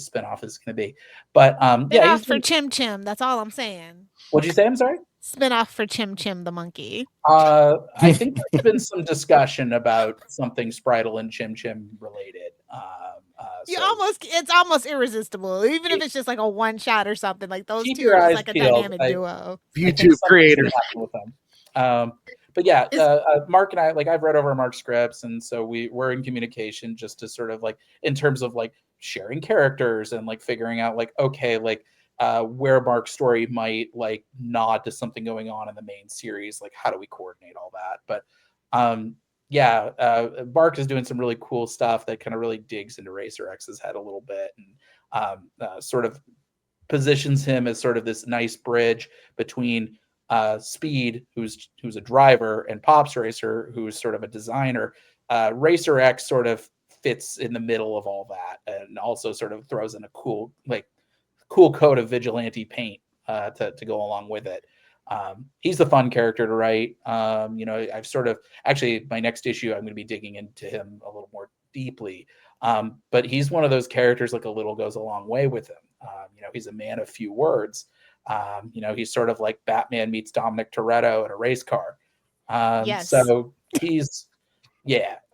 spin-off is going to be. But spin-off for Chim Chim. That's all I'm saying. What'd you say? I'm sorry. Spin-off for Chim Chim the monkey. I think there's been some discussion about something Spritle and Chim Chim related. It's almost irresistible, even if it's just like a one shot or something. Like those keep two your are just eyes like a peeled. dynamic duo. YouTube creators. With them. But yeah, Mark and I, like, I've read over Mark's scripts, and so we're in communication just to sort of like, in terms of like sharing characters and like figuring out like, okay, like where Mark's story might like nod to something going on in the main series, like how do we coordinate all that? But Mark is doing some really cool stuff that kind of really digs into Racer X's head a little bit, and sort of positions him as sort of this nice bridge between Speed, who's a driver, and Pops Racer, who's sort of a designer. Racer X sort of fits in the middle of all that, and also sort of throws in a cool coat of vigilante paint to go along with it. He's the fun character to write. I've sort of, actually, my next issue, I'm going to be digging into him a little more deeply. But he's one of those characters, like, a little goes a long way with him. He's a man of few words. He's sort of like Batman meets Dominic Toretto in a race car. Yes. So he's,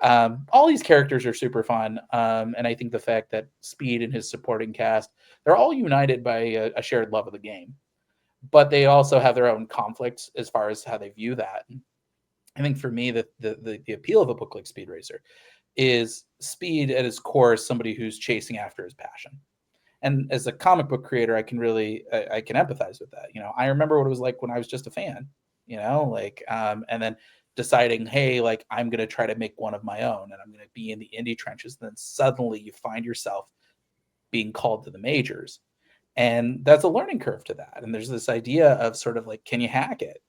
all these characters are super fun. And I think the fact that Speed and his supporting cast, they're all united by a shared love of the game, but they also have their own conflicts as far as how they view that. I think for me, the appeal of a book like Speed Racer is Speed at his core is somebody who's chasing after his passion. And as a comic book creator, I can empathize with that. I remember what it was like when I was just a fan, and then deciding, hey, like, I'm going to try to make one of my own, and I'm going to be in the indie trenches. And then suddenly you find yourself being called to the majors. And that's a learning curve to that. And there's this idea of sort of like, can you hack it?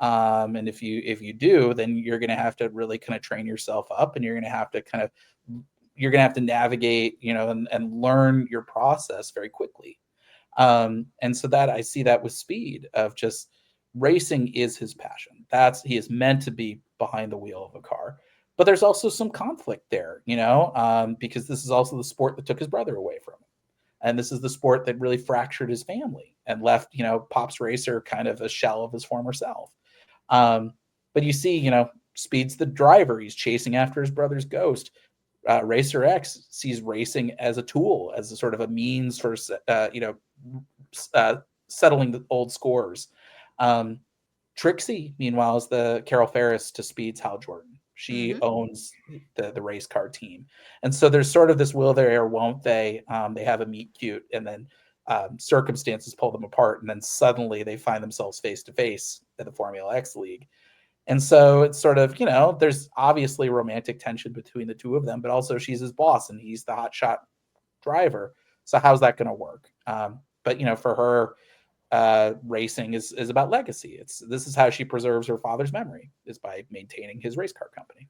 And if you do, then you're going to have to really kind of train yourself up, and you're going to have to navigate, and learn your process very quickly. And so that I see that with Speed, of just racing is his passion. He is meant to be behind the wheel of a car, but there's also some conflict there, because this is also the sport that took his brother away from him. And this is the sport that really fractured his family and left, Pops Racer kind of a shell of his former self. But you see, Speed's the driver. He's chasing after his brother's ghost. Racer X sees racing as a tool, as a sort of a means for, settling the old scores. Trixie, meanwhile, is the Carol Ferris to Speed's Hal Jordan. She owns the race car team. And so there's sort of this will they or won't they. They have a meet cute, and then circumstances pull them apart, and then suddenly they find themselves face to face at the Formula X League. And so it's sort of, there's obviously romantic tension between the two of them, but also she's his boss and he's the hotshot driver. So how's that going to work? But for her, racing is about legacy. This is how she preserves her father's memory, is by maintaining his race car company.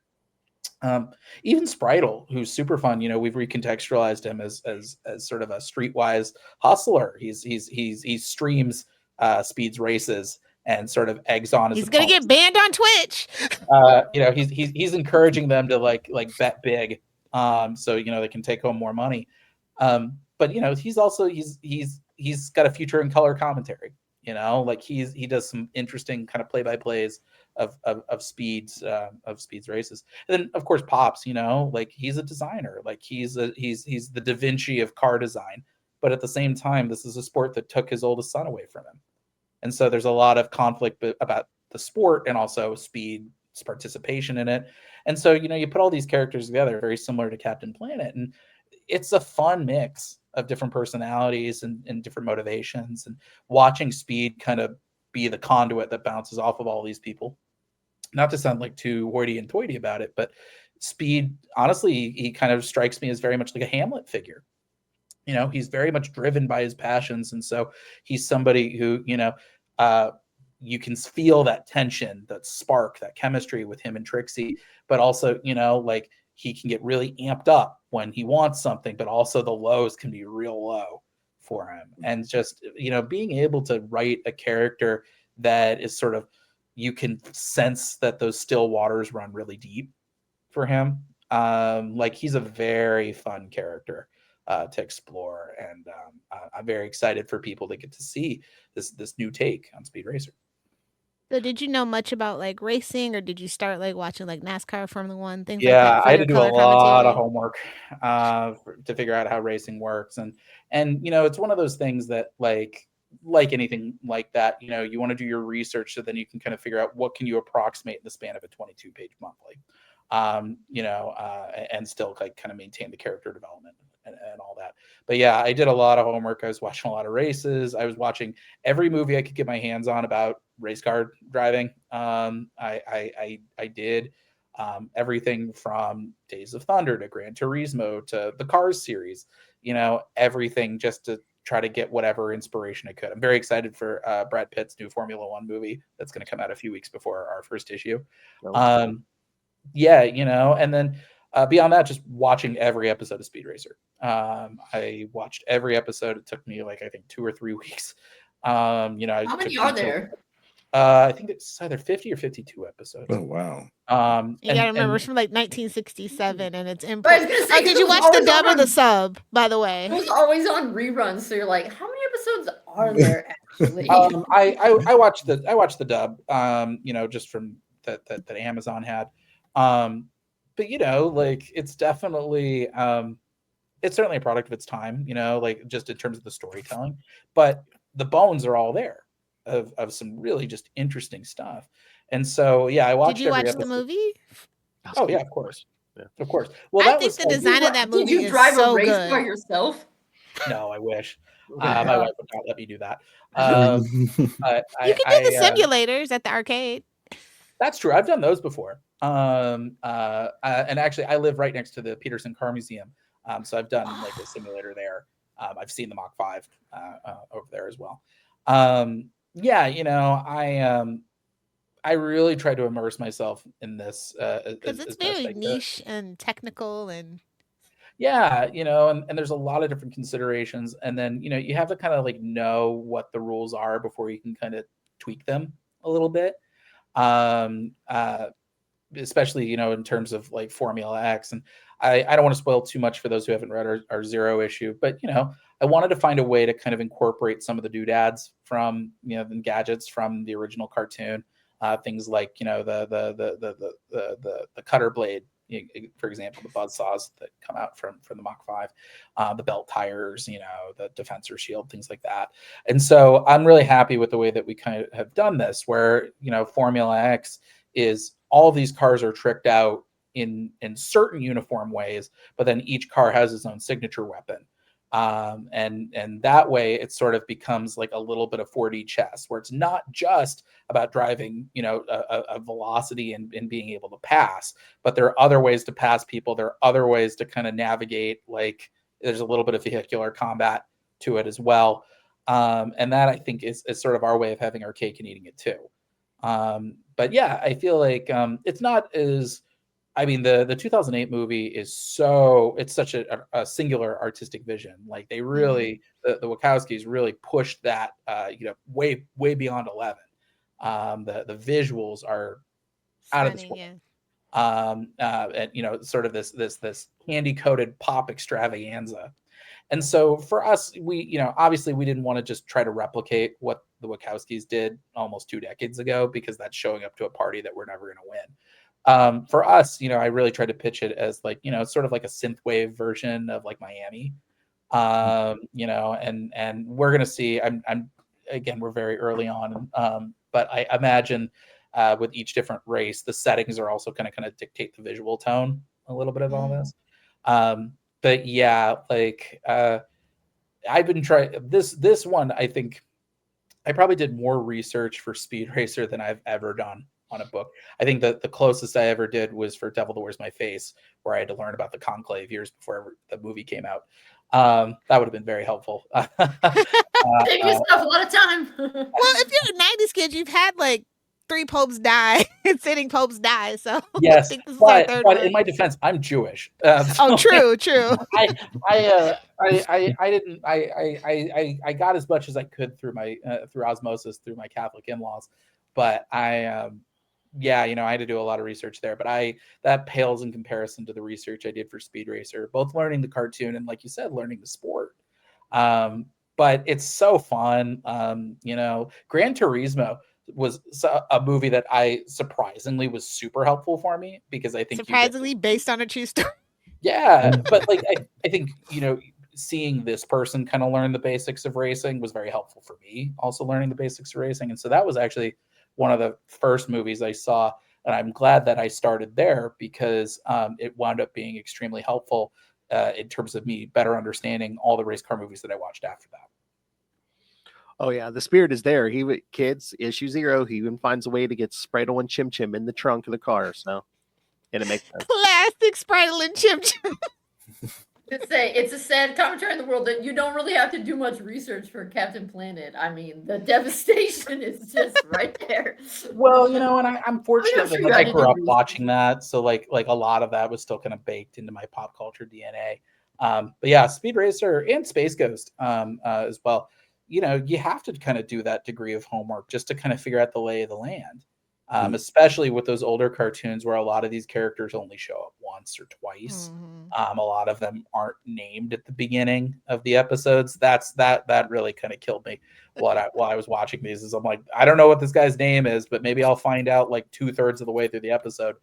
Even Spritle, who's super fun, we've recontextualized him as sort of a streetwise hustler. He streams Speed's races and sort of eggs on. He's gonna get banned on Twitch. He's encouraging them to like bet big, so they can take home more money. But he's also he's got a future in color commentary. He does some interesting kind of play-by-plays of Speed's races. And then of course Pops, he's a designer, he's the Da Vinci of car design. But at the same time, this is a sport that took his oldest son away from him. And so there's a lot of conflict about the sport and also Speed's participation in it. And so, you put all these characters together, very similar to Captain Planet, and it's a fun mix of different personalities and different motivations, and watching Speed kind of be the conduit that bounces off of all these people. Not to sound like too hoity and toity about it, but Speed, honestly, he kind of strikes me as very much like a Hamlet figure. He's very much driven by his passions. And so he's somebody who, you can feel that tension, that spark, that chemistry with him and Trixie, but also, he can get really amped up when he wants something, but also the lows can be real low for him. And just, being able to write a character that is sort of, you can sense that those still waters run really deep for him. He's a very fun character to explore, and I'm very excited for people to get to see this new take on Speed Racer. So did you know much about like racing, or did you start like watching like NASCAR, Formula One, things like Yeah, that for I had your to do a color lot of commentary? homework to figure out how racing works, and you know, it's one of those things that like anything like that, you know, you want to do your research so then you can kind of figure out what can you approximate in the span of a 22-page monthly, you know, and still like kind of maintain the character development and all that. But yeah, I did a lot of homework. I was watching a lot of races. I was watching every movie I could get my hands on about race car driving. I did everything from Days of Thunder to Gran Turismo to the Cars series, you know, everything just to try to get whatever inspiration I could. I'm very excited for Brad Pitt's new Formula One movie that's going to come out a few weeks before our first issue. Yeah, you know, and then beyond that, just watching every episode of Speed Racer. I watched every episode. It took me like I think 2 or 3 weeks. You know, How many are there? I think it's either 50 or 52 episodes. Oh wow. You gotta remember it's from like 1967 and it's in. But I was gonna say, did you watch the dub or the sub, by the way? It was always on reruns, so you're like, how many episodes are there actually? I watched the dub, you know, just from that Amazon had. But you know, like it's definitely it's certainly a product of its time, you know, like just in terms of the storytelling, but the bones are all there of some really just interesting stuff. And so yeah, I watched. Did you watch the movie? Oh yeah, of course. Yeah. Of course. Well, I think the design of that movie Did you is drive so a race good. car yourself? No, I wish. My wife would not let me do that. You can do the simulators at the arcade. That's true. I've done those before. And actually, I live right next to the Peterson Car Museum, so I've done like a simulator there. I've seen the Mach 5 over there as well. Yeah, you know, I really try to immerse myself in this because it's very niche and technical and. Yeah, you know, and there's a lot of different considerations, and then you know you have to kind of like know what the rules are before you can kind of tweak them a little bit. Especially you know in terms of like Formula X, and I don't want to spoil too much for those who haven't read our Zero issue, but you know I wanted to find a way to kind of incorporate some of the doodads from you know the gadgets from the original cartoon, things like you know the cutter blade, for example, the buzz saws that come out from the Mach 5, the belt tires, you know, the defensor shield, things like that. And so I'm really happy with the way that we kind of have done this, where you know Formula X is all of these cars are tricked out in certain uniform ways, but then each car has its own signature weapon. And that way it sort of becomes like a little bit of 4D chess, where it's not just about driving, you know, a velocity and being able to pass, but there are other ways to pass people. There are other ways to kind of navigate, like there's a little bit of vehicular combat to it as well. And that I think is sort of our way of having our cake and eating it too. But yeah, I feel like it's not as, I mean, the 2008 movie is it's such a singular artistic vision. Like they really, the Wachowskis really pushed that, you know, way beyond 11. The visuals are out of this world. Yeah. And you know, sort of this candy coated pop extravaganza. And so for us, we, you know, obviously we didn't want to just try to replicate what the Wachowskis did almost 2 decades ago, because that's showing up to a party that we're never going to win. For us, you know, I really tried to pitch it as like, you know, sort of like a synthwave version of like Miami, you know, and we're going to see, I'm again, we're very early on, but I imagine with each different race, the settings are also going to kind of dictate the visual tone a little bit of all this. But yeah, like I've been trying this one. I think I probably did more research for Speed Racer than I've ever done on a book. I think that the closest I ever did was for Devil that Wears My Face, where I had to learn about the conclave years before the movie came out. That would have been very helpful. Saving yourself a lot of time. Well, if you're a 90s kid, you've had like 3 popes die and sitting popes die. So yes, I think this is our third one. In my defense, I'm Jewish. So true. I got as much as I could through my through osmosis through my Catholic in-laws, but yeah, you know, I had to do a lot of research there, but that pales in comparison to the research I did for Speed Racer, both learning the cartoon and, like you said, learning the sport. But it's so fun. You know, Gran Turismo, was a movie that I surprisingly was super helpful for me, because I think surprisingly based on a true story. Yeah, but like I think, you know, seeing this person kind of learn the basics of racing was very helpful for me, also learning the basics of racing. And so that was actually one of the first movies I saw, and I'm glad that I started there, because it wound up being extremely helpful in terms of me better understanding all the race car movies that I watched after that. Oh yeah, the spirit is there. Kids, issue 0. He even finds a way to get Spritle and Chim Chim in the trunk of the car. So, and it makes sense. Plastic Spritle and Chim Chim. It's a sad commentary in the world that you don't really have to do much research for Captain Planet. I mean, the devastation is just right there. Well, you know, and I'm fortunate sure that I grew up watching that, so like a lot of that was still kind of baked into my pop culture DNA. But yeah, Speed Racer and Space Ghost as well. You know, you have to kind of do that degree of homework just to kind of figure out the lay of the land. Especially with those older cartoons where a lot of these characters only show up once or twice. A lot of them aren't named at the beginning of the episodes. That really kind of killed me while I was watching these. Is I'm like, I don't know what this guy's name is, but maybe I'll find out like 2/3 of the way through the episode.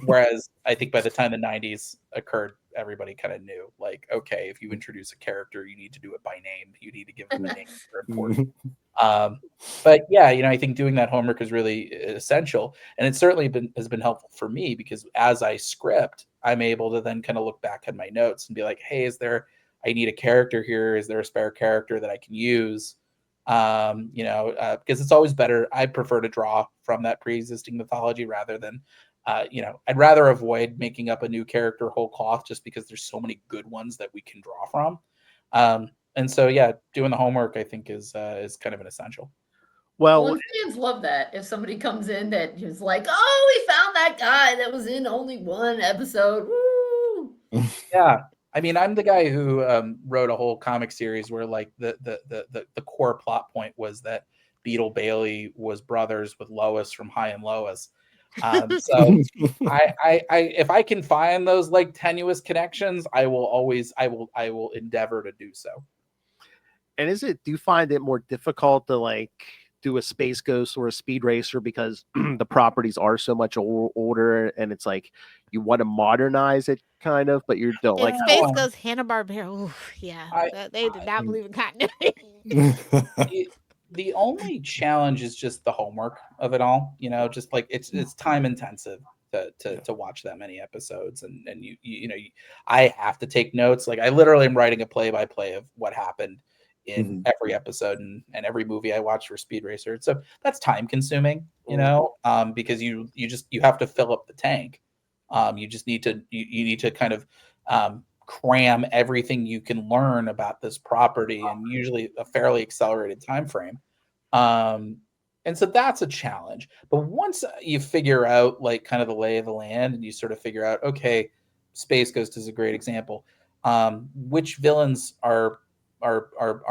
Whereas I think by the time the 90s occurred, everybody kind of knew, like, okay, if you introduce a character, you need to do it by name. You need to give them a name. They're important. But yeah, you know, I think doing that homework is really essential, and it certainly has been helpful for me, because as I script, I'm able to then kind of look back at my notes and be like, hey, I need a character here. Is there a spare character that I can use? You know, because it's always better. I prefer to draw from that pre-existing mythology rather than, you know, I'd rather avoid making up a new character whole cloth, just because there's so many good ones that we can draw from. And so, yeah, doing the homework, I think, is kind of an essential. Well, fans love that. If somebody comes in that is like, oh, we found that guy that was in only one episode. Woo! Yeah. I mean, I'm the guy who wrote a whole comic series where like the core plot point was that Beetle Bailey was brothers with Lois from High and Lois. So I if I can find those like tenuous connections, I will endeavor to do so. And do you find it more difficult to like do a Space Ghost or a Speed Racer because the properties are so much older, and it's like you want to modernize it kind of, but you don't like Space Ghost Hanna-Barbera. Yeah, they did not believe in continuity. The only challenge is just the homework of it all. You know, just like it's time intensive to watch that many episodes, and you know, I have to take notes. Like I literally am writing a play-by-play of what happened in every episode and every movie I watch for Speed Racer. So that's time consuming, you know, because you have to fill up the tank. You just need to you need to kind of cram everything you can learn about this property in usually a fairly accelerated time frame. And so that's a challenge. But once you figure out like kind of the lay of the land, and you sort of figure out, okay, Space Ghost is a great example. Which villains are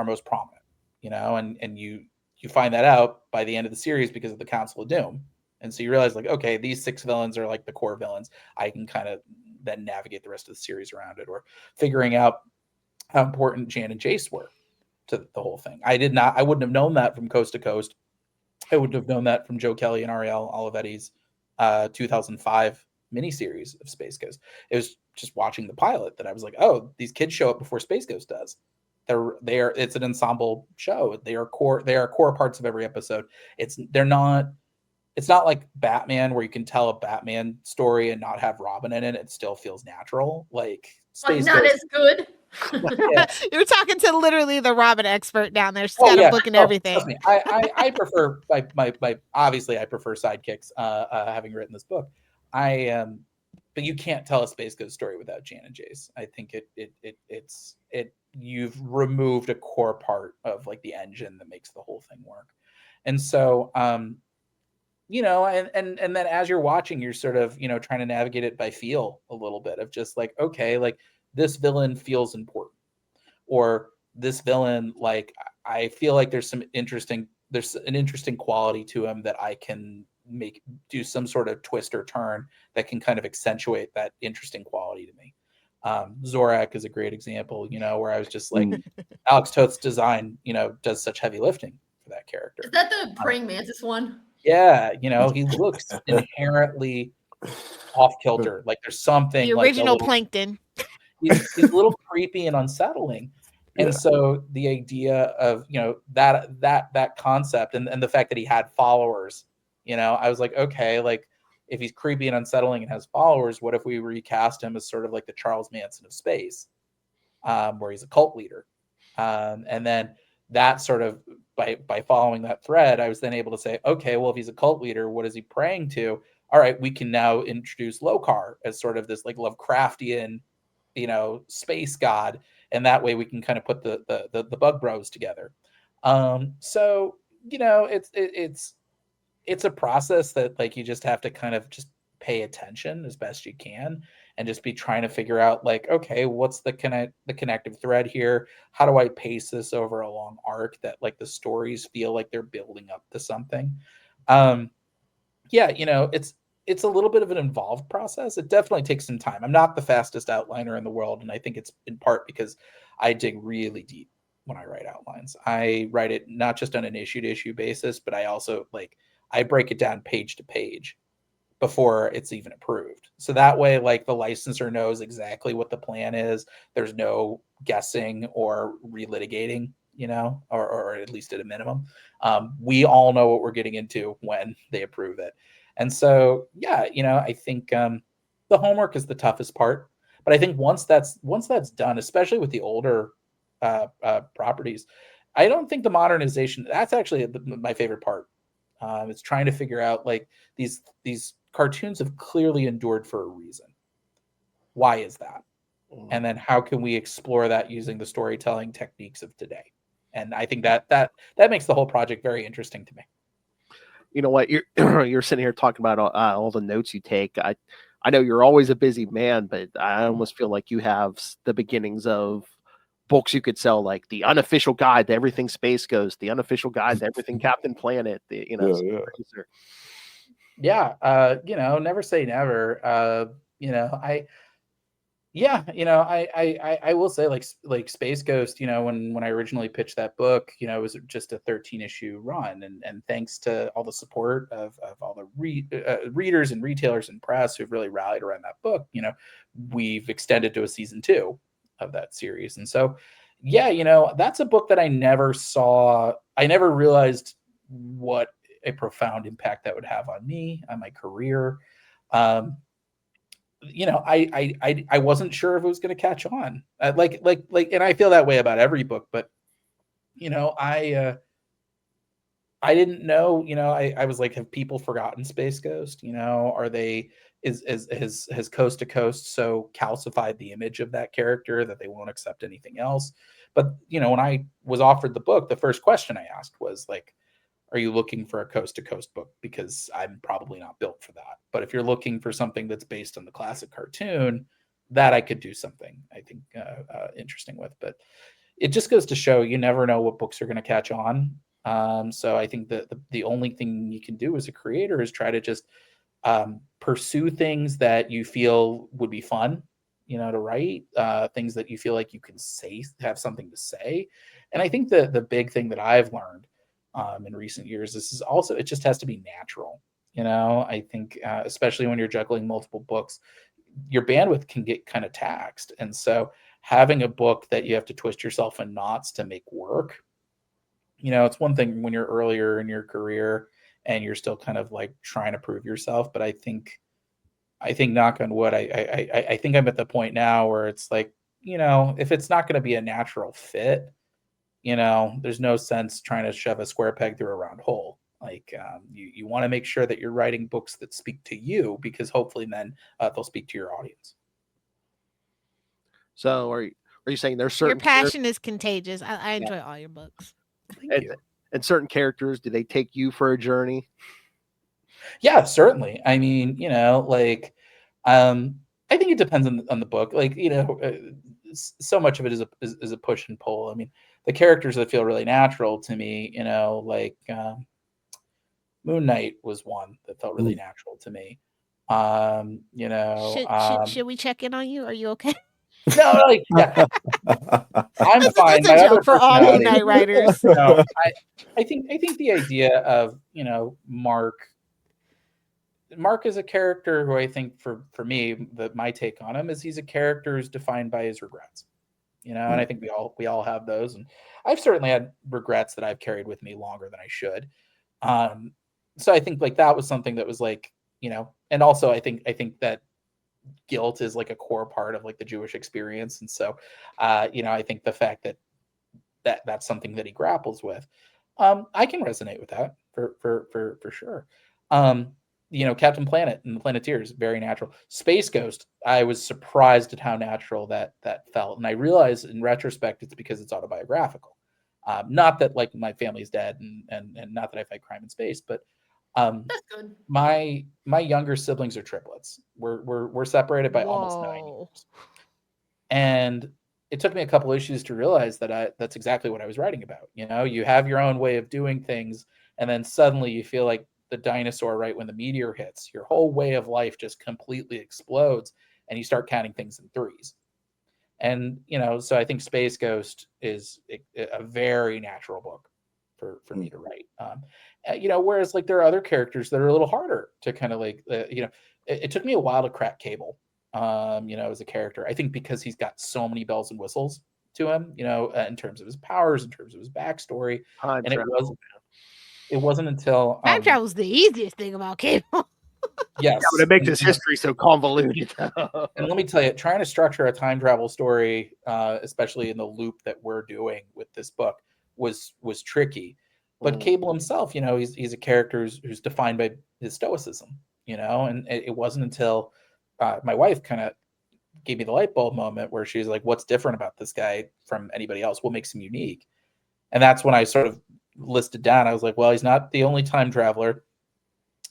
most prominent, you know, and you find that out by the end of the series because of the Council of Doom. And so you realize like, okay, these 6 villains are like the core villains. I can kind of then navigate the rest of the series around it, or figuring out how important Jan and Jace were to the whole thing. I wouldn't have known that from Coast to Coast. I wouldn't have known that from Joe Kelly and Ariel Olivetti's 2005 miniseries of Space Ghost. It was just watching the pilot that I was like, oh, these kids show up before Space Ghost does. It's an ensemble show. They are core parts of every episode. It's not like Batman where you can tell a Batman story and not have Robin in it. It still feels natural. Like Space not Ghost. As good. Yeah. You're talking to literally the Robin expert down there. She's got a book and everything. Trust me. I prefer my obviously I prefer sidekicks having written this book. But you can't tell a Space Ghost story without Jan and Jace. I think it's you've removed a core part of like the engine that makes the whole thing work. And so you know, and then as you're watching, you're sort of, you know, trying to navigate it by feel a little bit of just like, okay, like this villain feels important, or this villain, like I feel like there's an interesting quality to him that I can do some sort of twist or turn that can kind of accentuate that interesting quality to me. Zorak is a great example, you know, where I was just like, Alex Toth's design, you know, does such heavy lifting for that character. Is that the praying mantis one? Yeah, he looks inherently off kilter. Like there's something the like original Plankton. He's a little creepy and unsettling. And so the idea of that concept and the fact that he had followers, I was like, okay, like if he's creepy and unsettling and has followers, what if we recast him as sort of like the Charles Manson of space, where he's a cult leader, and then that sort of by following that thread, I was then able to say, okay, well, if he's a cult leader, what is he praying to? All right, we can now introduce Lokar as sort of this like Lovecraftian, space god, and that way we can kind of put the bug bros together. So it's a process that like you just have to kind of just pay attention as best you can and just be trying to figure out like, okay, what's the connective thread here? How do I pace this over a long arc that like the stories feel like they're building up to something? It's a little bit of an involved process. It definitely takes some time. I'm not the fastest outliner in the world, and I think it's in part because I dig really deep when I write outlines. I write it not just on an issue-to-issue basis, but I also I break it down page to page before it's even approved. So that way, like the licensor knows exactly what the plan is. There's no guessing or relitigating, or at least at a minimum. We all know what we're getting into when they approve it. And so, I think the homework is the toughest part. But I think once that's done, especially with the older properties, I don't think the modernization, that's actually my favorite part. It's trying to figure out like these cartoons have clearly endured for a reason. Why is that? And then how can we explore that using the storytelling techniques of today? And I think that makes the whole project very interesting to me. You know what? You're sitting here talking about all the notes you take. I know you're always a busy man, but I almost feel like you have the beginnings of books you could sell, like the unofficial guide to everything Space Ghost, the unofficial guide to everything Captain Planet. Never say never. I will say like Space Ghost, when I originally pitched that book, it was just a 13-issue run, and thanks to all the support of all the readers and retailers and press who've really rallied around that book, we've extended to a season 2 of that series. And so that's a book that I never realized what a profound impact that would have on me, on my career. I wasn't sure if it was going to catch on. And I feel that way about every book, but I didn't know. I was like, have people forgotten Space Ghost? Are they has Coast to Coast so calcified the image of that character that they won't accept anything else? But when I was offered the book, the first question I asked was like, are you looking for a Coast to Coast book? Because I'm probably not built for that. But if you're looking for something that's based on the classic cartoon, that I could do something, I think, interesting with. But it just goes to show you never know what books are going to catch on. So I think that the only thing you can do as a creator is try to just pursue things that you feel would be fun, to write, things that you feel like you can have something to say. And I think the big thing that I've learned in recent years, this is also, it just has to be natural. I think especially when you're juggling multiple books, your bandwidth can get kind of taxed. And so having a book that you have to twist yourself in knots to make work, it's one thing when you're earlier in your career and you're still kind of like trying to prove yourself. But I think knock on wood, I think I'm at the point now where it's like, if it's not going to be a natural fit, there's no sense trying to shove a square peg through a round hole. Like you want to make sure that you're writing books that speak to you, because hopefully then they'll speak to your audience. So are you saying there's certain your passion is contagious? I enjoy all your books. Thank you. And certain characters, do they take you for a journey? Yeah, certainly. I mean, I think it depends on the book. Like, so much of it is a push and pull. I mean, the characters that feel really natural to me, Moon Knight was one that felt really natural to me. Should we check in on you? Are you okay? No, like, yeah, I'm fine. It's a joke for all Midnight Riders. No, I think the idea of, Mark is a character who I think for me, my take on him is he's a character who's defined by his regrets. And I think we all have those, and I've certainly had regrets that I've carried with me longer than I should. So I think like that was something that was like, and also I think that guilt is like a core part of like the Jewish experience, and so I think the fact that's something that he grapples with, I can resonate with that for sure. Captain Planet and the Planeteers, very natural. Space Ghost, I was surprised at how natural that felt, and I realized in retrospect it's because it's autobiographical. Not that like my family's dead, and not that I fight crime in space, but That's good. my younger siblings are triplets. We're separated by almost 9 years, and it took me a couple issues to realize that that's exactly what I was writing about. You have your own way of doing things, and then suddenly you feel like the dinosaur right when the meteor hits. Your whole way of life just completely explodes, and you start counting things in threes. And so I think Space Ghost is a very natural book for me to write. Whereas like there are other characters that are a little harder to kind of like it took me a while to crack Cable. As a character, I think because he's got so many bells and whistles to him, in terms of his powers, in terms of his backstory, and it wasn't until time travel was the easiest thing about Cable. Yes, but it makes his history so convoluted. And let me tell you, trying to structure a time travel story, especially in the loop that we're doing with this book, was tricky. But Cable himself, he's a character who's defined by his stoicism, and it wasn't until my wife kind of gave me the light bulb moment where she's like, what's different about this guy from anybody else? What makes him unique? And that's when I sort of listed down. I was like, well, he's not the only time traveler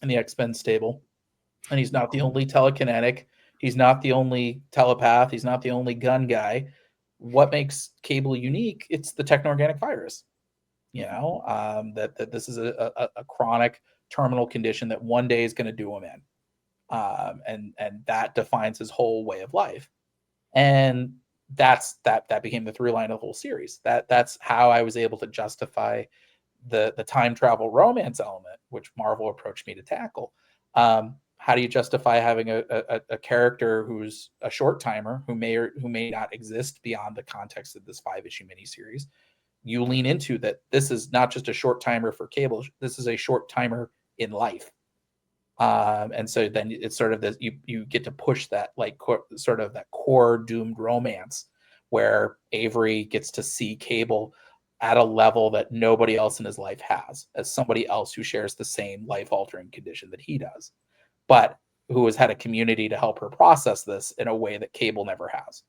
in the X-Men stable, and he's not the only telekinetic. He's not the only telepath. He's not the only gun guy. What makes Cable unique? It's the techno-organic virus. That this is a chronic terminal condition that one day is going to do him in. And that defines his whole way of life. And that became the through line of the whole series. That's how I was able to justify the time travel romance element, which Marvel approached me to tackle. How do you justify having a character who's a short timer who may or who may not exist beyond the context of this 5-issue miniseries? You lean into that this is not just a short timer for Cable. This is a short timer in life. And so then it's sort of this, you get to push that like sort of that core doomed romance where Avery gets to see Cable at a level that nobody else in his life has, as somebody else who shares the same life-altering condition that he does, but who has had a community to help her process this in a way that Cable never has.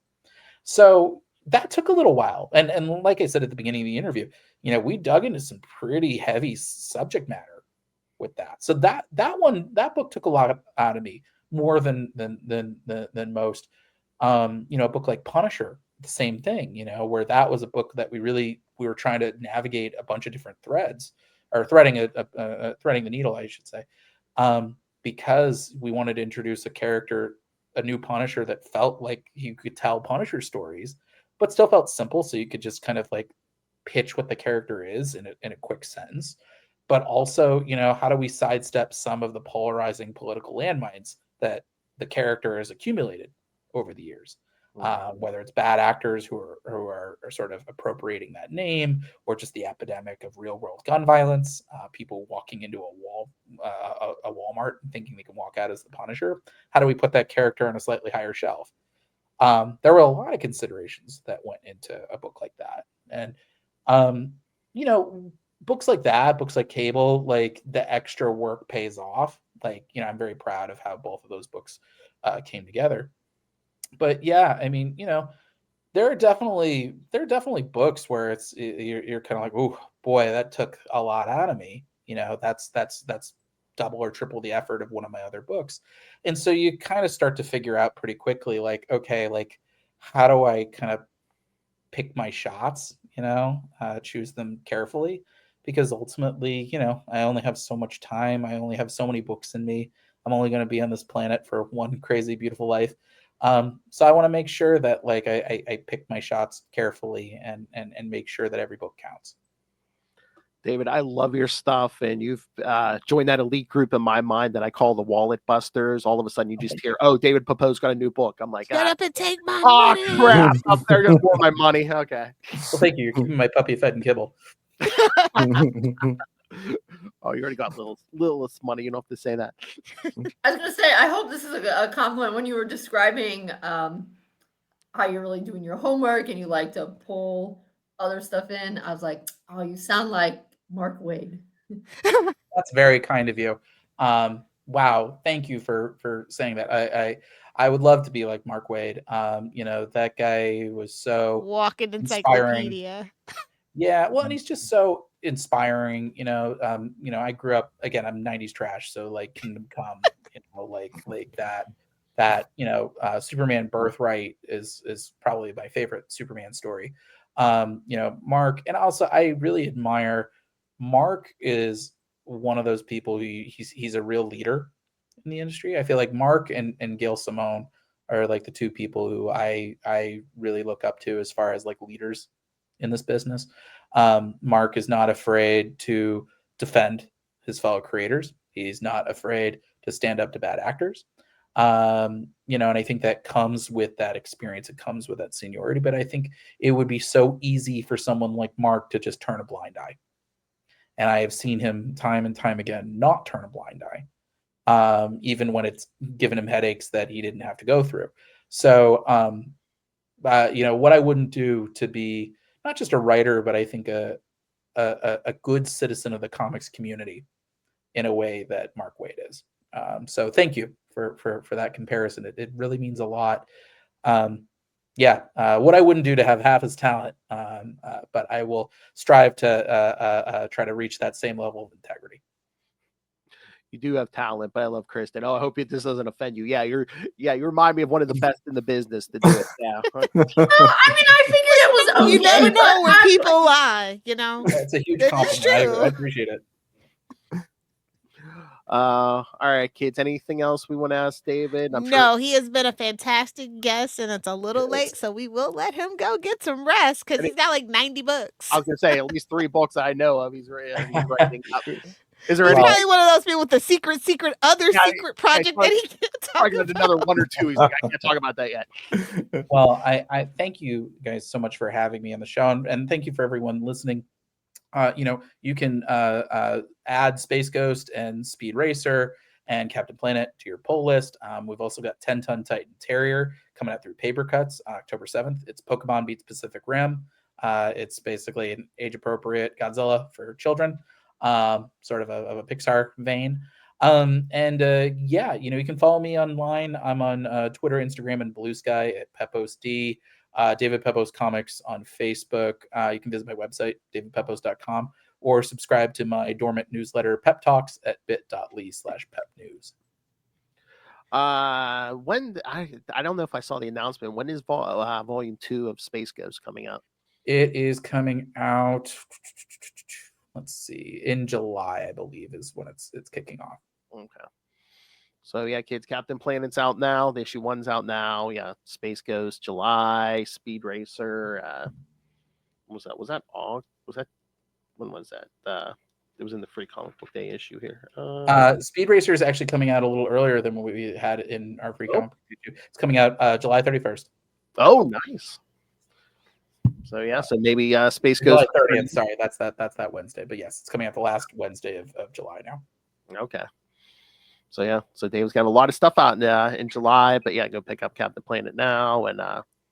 So that took a little while. And like I said at the beginning of the interview, we dug into some pretty heavy subject matter with that. So that book took a lot out of me, more than most. A book like Punisher, the same thing, where that was a book that we were trying to navigate a bunch of different threads, or threading the needle, I should say, because we wanted to introduce a new Punisher that felt like you could tell Punisher stories, but still felt simple, so you could just kind of like pitch what the character is in a quick sentence. But also, how do we sidestep some of the polarizing political landmines that the character has accumulated over the years? Whether it's bad actors who are sort of appropriating that name, or just the epidemic of real world gun violence, people walking into a Walmart and thinking they can walk out as the Punisher. How do we put that character on a slightly higher shelf? There were a lot of considerations that went into a book like that. And, books like that, books like Cable, like the extra work pays off. Like, I'm very proud of how both of those books came together. But yeah, I mean, there are definitely books where you're kind of like, oh boy, that took a lot out of me. That's double or triple the effort of one of my other books. And so you kind of start to figure out pretty quickly, like, okay, like how do I kind of pick my shots, choose them carefully, because ultimately, I only have so much time. I only have so many books in me. I'm only going to be on this planet for one crazy, beautiful life. So I want to make sure that like I pick my shots carefully and make sure that every book counts. David, I love your stuff, and you've joined that elite group in my mind that I call the Wallet Busters. All of a sudden, you just hear, "Oh, David Pepose got a new book." I'm like, "Shut up and take my money!" Oh crap! Up there, gonna pour my money. Okay. Well, thank you. You're keeping my puppy fed and kibble. Oh, you already got littlest money. You don't have to say that. I was gonna say, I hope this is a compliment when you were describing how you're really doing your homework and you like to pull other stuff in. I was like, oh, you sound like Mark Waid. That's very kind of you. Wow, thank you for saying that. I would love to be like Mark Waid. You know, that guy was so walking encyclopedia. Yeah, well, and he's just so inspiring. You know, I grew up again. I'm '90s trash, so like Kingdom Come, you know, like that Superman Birthright is probably my favorite Superman story. You know, Mark, and also I really admire Mark is one of those people who he's a real leader in the industry. I feel like Mark and Gail Simone are like the two people who I really look up to as far as like leaders in this business. Mark is not afraid to defend his fellow creators. He's not afraid to stand up to bad actors. You know, and I think that comes with that experience. It comes with that seniority. But I think it would be so easy for someone like Mark to just turn a blind eye. And I have seen him time and time again not turn a blind eye, even when it's given him headaches that he didn't have to go through. So, you know, what I wouldn't do to be not just a writer, but I think a good citizen of the comics community in a way that Mark Waid is. So thank you for that comparison. It really means a lot. What I wouldn't do to have half his talent, but I will strive to try to reach that same level of integrity. You do have talent, but I love Kristen. Oh, I hope this doesn't offend you. You remind me of one of the best in the business to do it. Yeah. I mean, I figured it was okay. You never know when people lie, you know. It's a huge compliment. I appreciate it. All right, kids. Anything else we want to ask David? No, he has been a fantastic guest, and it's a little late, so we will let him go get some rest because he's got like 90 books. I was gonna say at least 3 books I know of. He's writing up. Is there probably one of those people with the secret secret project that he can't talk about? Another 1 or 2. He's like, I can't talk about that yet. Well, I thank you guys so much for having me on the show, and thank you for everyone listening. You know, you can add Space Ghost and Speed Racer and Captain Planet to your pull list. We've also got 10-Ton Titan Terrier coming out through Paper Cuts October 7th. It's Pokemon Beats Pacific Rim. It's basically an age-appropriate Godzilla for children. Sort of a Pixar vein. Yeah, you know, you can follow me online. I'm on Twitter, Instagram, and Blue Sky at PeposeD. David Pepose Comics on Facebook. You can visit my website, davidpepose.com, or subscribe to my dormant newsletter, Pep Talks, at bit.ly/pepnews. When I don't know if I saw the announcement. When is volume 2 of Space Ghost coming out? It is coming out. Let's see, in July, I believe, is when it's kicking off. Okay. So yeah, kids, Captain Planet's out now. The issue 1's out now. Yeah, Space Ghost July, Speed Racer. Was that August? When was that? It was in the free comic book day issue here. Speed Racer is actually coming out a little earlier than what we had in our free comic book issue. It's coming out July 31st. Oh, nice. So yeah, so maybe Space Ghost. July 30th. Sorry, that's that Wednesday. But yes, it's coming out the last Wednesday of July now. Okay. So yeah, so David's got a lot of stuff out in July, but yeah, go pick up Captain Planet now. And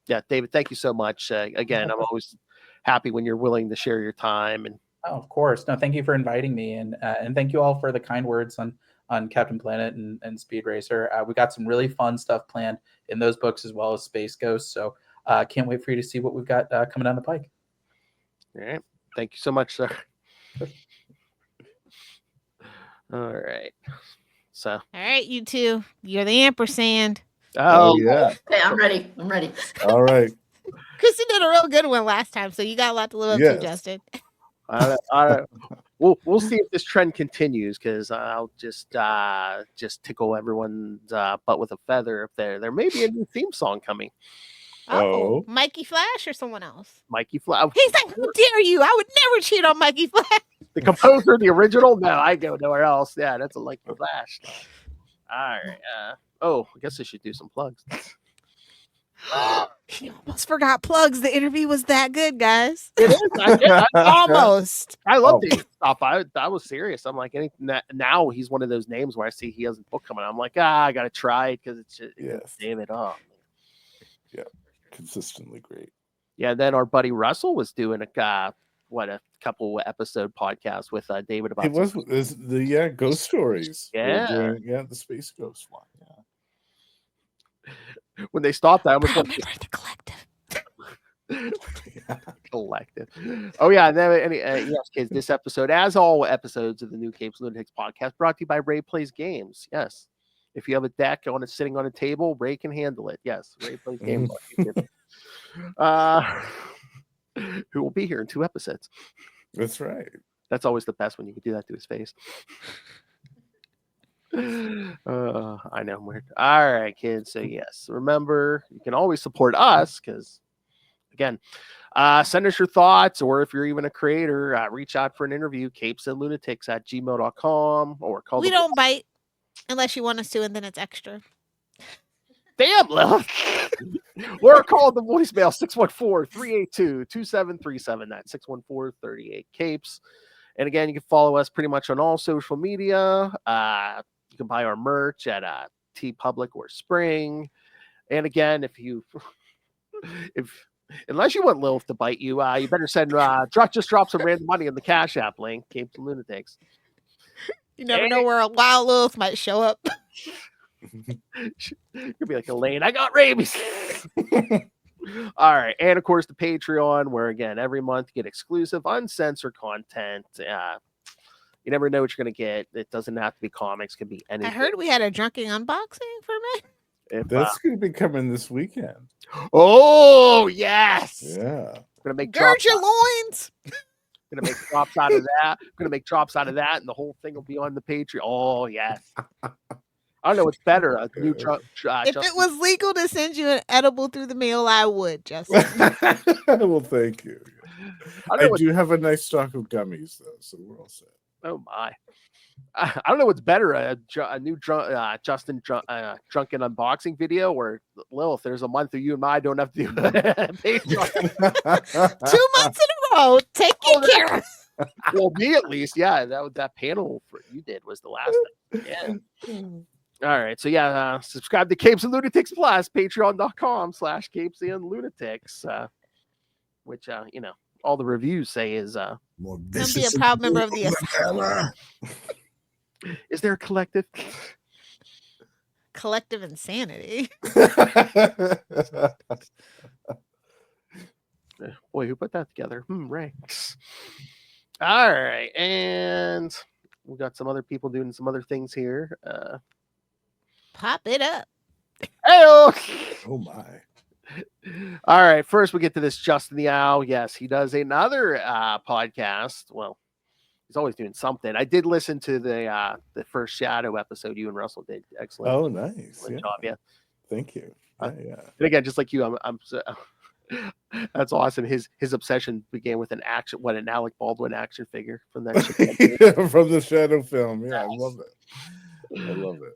yeah, David, thank you so much. Again, I'm always happy when you're willing to share your time. And of course, no, thank you for inviting me, and thank you all for the kind words on Captain Planet and Speed Racer. We got some really fun stuff planned in those books as well as Space Ghost. So can't wait for you to see what we've got coming down the pike. All right, thank you so much, sir. All right. So. All right, you two. You're the ampersand. Oh yeah. Okay, I'm ready. All right. Kristen did a real good one last time, so you got a lot to live up to, Justin. All right. we'll see if this trend continues, because I'll just tickle everyone's butt with a feather if there may be a new theme song coming. Oh, Mikey Flash or someone else? Mikey Flash. He's like, how dare you? I would never cheat on Mikey Flash. The composer, the original? No, I go nowhere else. Yeah, that's a Mikey Flash. All right. I guess I should do some plugs. He almost forgot plugs. The interview was that good, guys. It is. Almost. I love David stuff. I was serious. I'm like, now he's one of those names where I see he has a book coming out. I'm like, I got to try it because it's just David. Oh, yeah, consistently great. Yeah, then our buddy Russell was doing a couple episode podcast with David about the ghost stories. Yeah, the space ghost one. Yeah. When they stopped, I almost remember the collective. Oh yeah, and then yes, kids. This episode, as all episodes of the new Capes and Lunatics podcast, brought to you by Ray Plays Games. Yes, if you have a deck sitting on a table, Ray can handle it. Yes, Ray Plays Games. Who will be here in 2 episodes? That's right. That's always the best when you can do that to his face. I know I'm weird. All right, kids. So yes, remember you can always support us because, again, send us your thoughts, or if you're even a creator, reach out for an interview. CapesandLunatics@gmail.com, or call. We don't bite unless you want us to, and then it's extra. Damn, Lilith. Or call the voicemail 614-382-2737. That's 614-38-CAPES. And again, you can follow us pretty much on all social media. You can buy our merch at TeePublic or Spring. And again, unless you want Lilith to bite you, you better send just drop some random money in the Cash App link, Capes and Lunatics. You never know where a wild Lilith might show up. You'll be like, Elaine, I got rabies. All right. And of course, the Patreon, where again, every month you get exclusive, uncensored content. You never know what you're going to get. It doesn't have to be comics, it can be anything. I heard we had a drunken unboxing for me. That's going to be coming this weekend. Oh, yes. Yeah. Gonna make gird your loins. Gonna make drops out of that. Gonna make drops out of that, and the whole thing will be on the Patreon. Oh, yes. I don't know what's better. A new if it was legal to send you an edible through the mail, I would, Justin. Well, thank you. I do have a nice stock of gummies, though, so we're all set. Oh my! I don't know what's better, a new Justin drunken unboxing video, or Lilith. There's a month where you and I don't have to do Patreon. 2 months in a row. Take care. Well, me at least, yeah. That panel you did was the last thing. Yeah. All right, so yeah, subscribe to Capes and Lunatics Plus, patreon.com/CapesandLunatics, which all the reviews say is don't be a proud member of the Is there a collective insanity? Boy, who put that together? Ray. All right, and we got some other people doing some other things here. Pop it up. Hey-o! Oh my. All right, first we get to this Justin the Owl. Yes, he does another podcast. Well, he's always doing something. I did listen to the first Shadow episode you and Russell did. Excellent. Oh, nice. Good job, yeah. Thank you. Yeah. And again, just like you, I'm that's awesome. His obsession began with an Alec Baldwin action figure from that from the Shadow film. Yeah, I love it. I love it.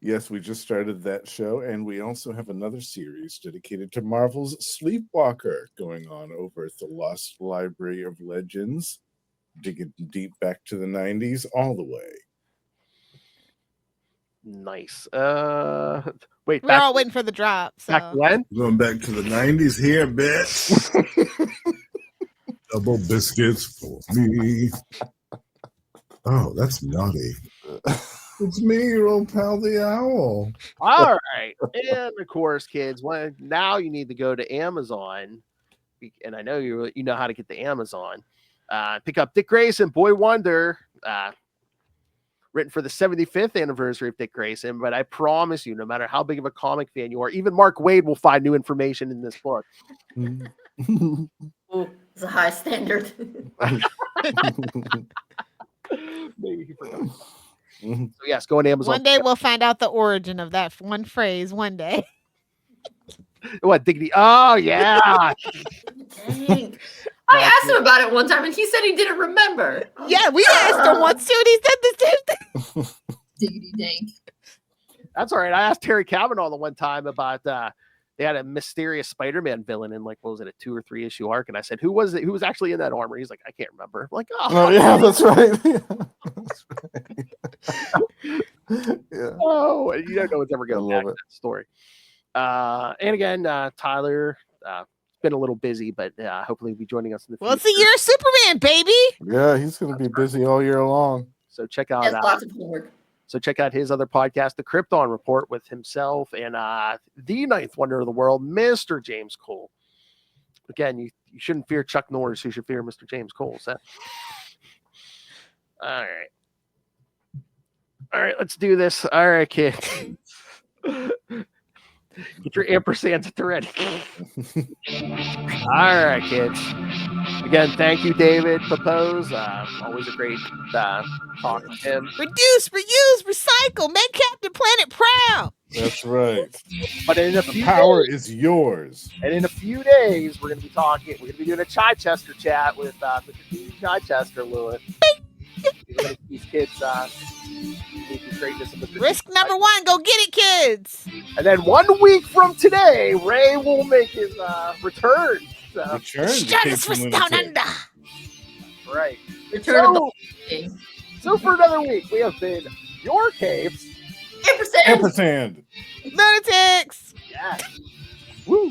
Yes, we just started that show, and we also have another series dedicated to Marvel's Sleepwalker going on over at the Lost Library of Legends, digging deep back to the 90s all the way. Nice. Wait, we're all waiting for the drop. So. Back when? Going back to the 90s here, bitch. Double biscuits for me. Oh, that's naughty. It's me, your old pal, the owl. All right. And of course, kids, now you need to go to Amazon. And I know you know how to get to Amazon. Pick up Dick Grayson, Boy Wonder, written for the 75th anniversary of Dick Grayson. But I promise you, no matter how big of a comic fan you are, even Mark Waid will find new information in this book. Ooh, it's a high standard. Maybe he forgot. So yes, go on Amazon. One day we'll find out the origin of that one phrase. One day. What diggity? Oh yeah. Dang. I asked him about it one time, and he said he didn't remember. Yeah, we asked him once too, and he said the same thing. Diggity dank. That's all right. I asked Terry Kavanaugh the one time about they had a mysterious Spider-Man villain in like, what was it, a 2 or 3 issue arc, and I said, who was it? Who was actually in that armor? He's like, I can't remember. I'm like, oh yeah, that's right. That's right. Yeah. Oh, you don't know what's ever going back to it. that story. And again, Tyler, been a little busy, but hopefully he'll be joining us in the future. Well, it's the year of Superman, baby. Yeah, he's going to be busy all year long. So check out Lots of homework. So check out his other podcast, The Krypton Report, with himself and the ninth wonder of the world, Mr. James Cole. Again, you shouldn't fear Chuck Norris. You should fear Mr. James Cole. So. All right, let's do this. All right, kids. Get your ampersands at the ready. All right, kids. Again, thank you, David Pepose. Always a great talk with him. Reduce, reuse, recycle. Make Captain Planet proud. That's right. But in a The few power days, is yours. And in a few days, we're going to be talking. We're going to be doing a Chichester chat with Mr. D. Chichester, Lilith. We're going to these kids the greatness of the Risk number 1, go get it, kids. And then 1 week from today, Ray will make his return. So. Return. Stratosphere down under. Right. Return of the King. So for another week, we have been your Capes. Ampersand. Lunatics. Yeah. Woo.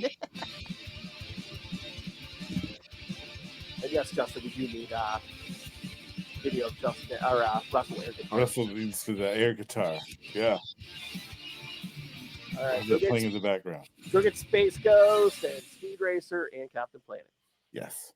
And yes, Justin, we do need video of Justin or Russell air guitar. Russell needs to the air guitar. Yeah. All right. They're playing in the background. Go get Space Ghost and Speed Racer and Captain Planet. Yes.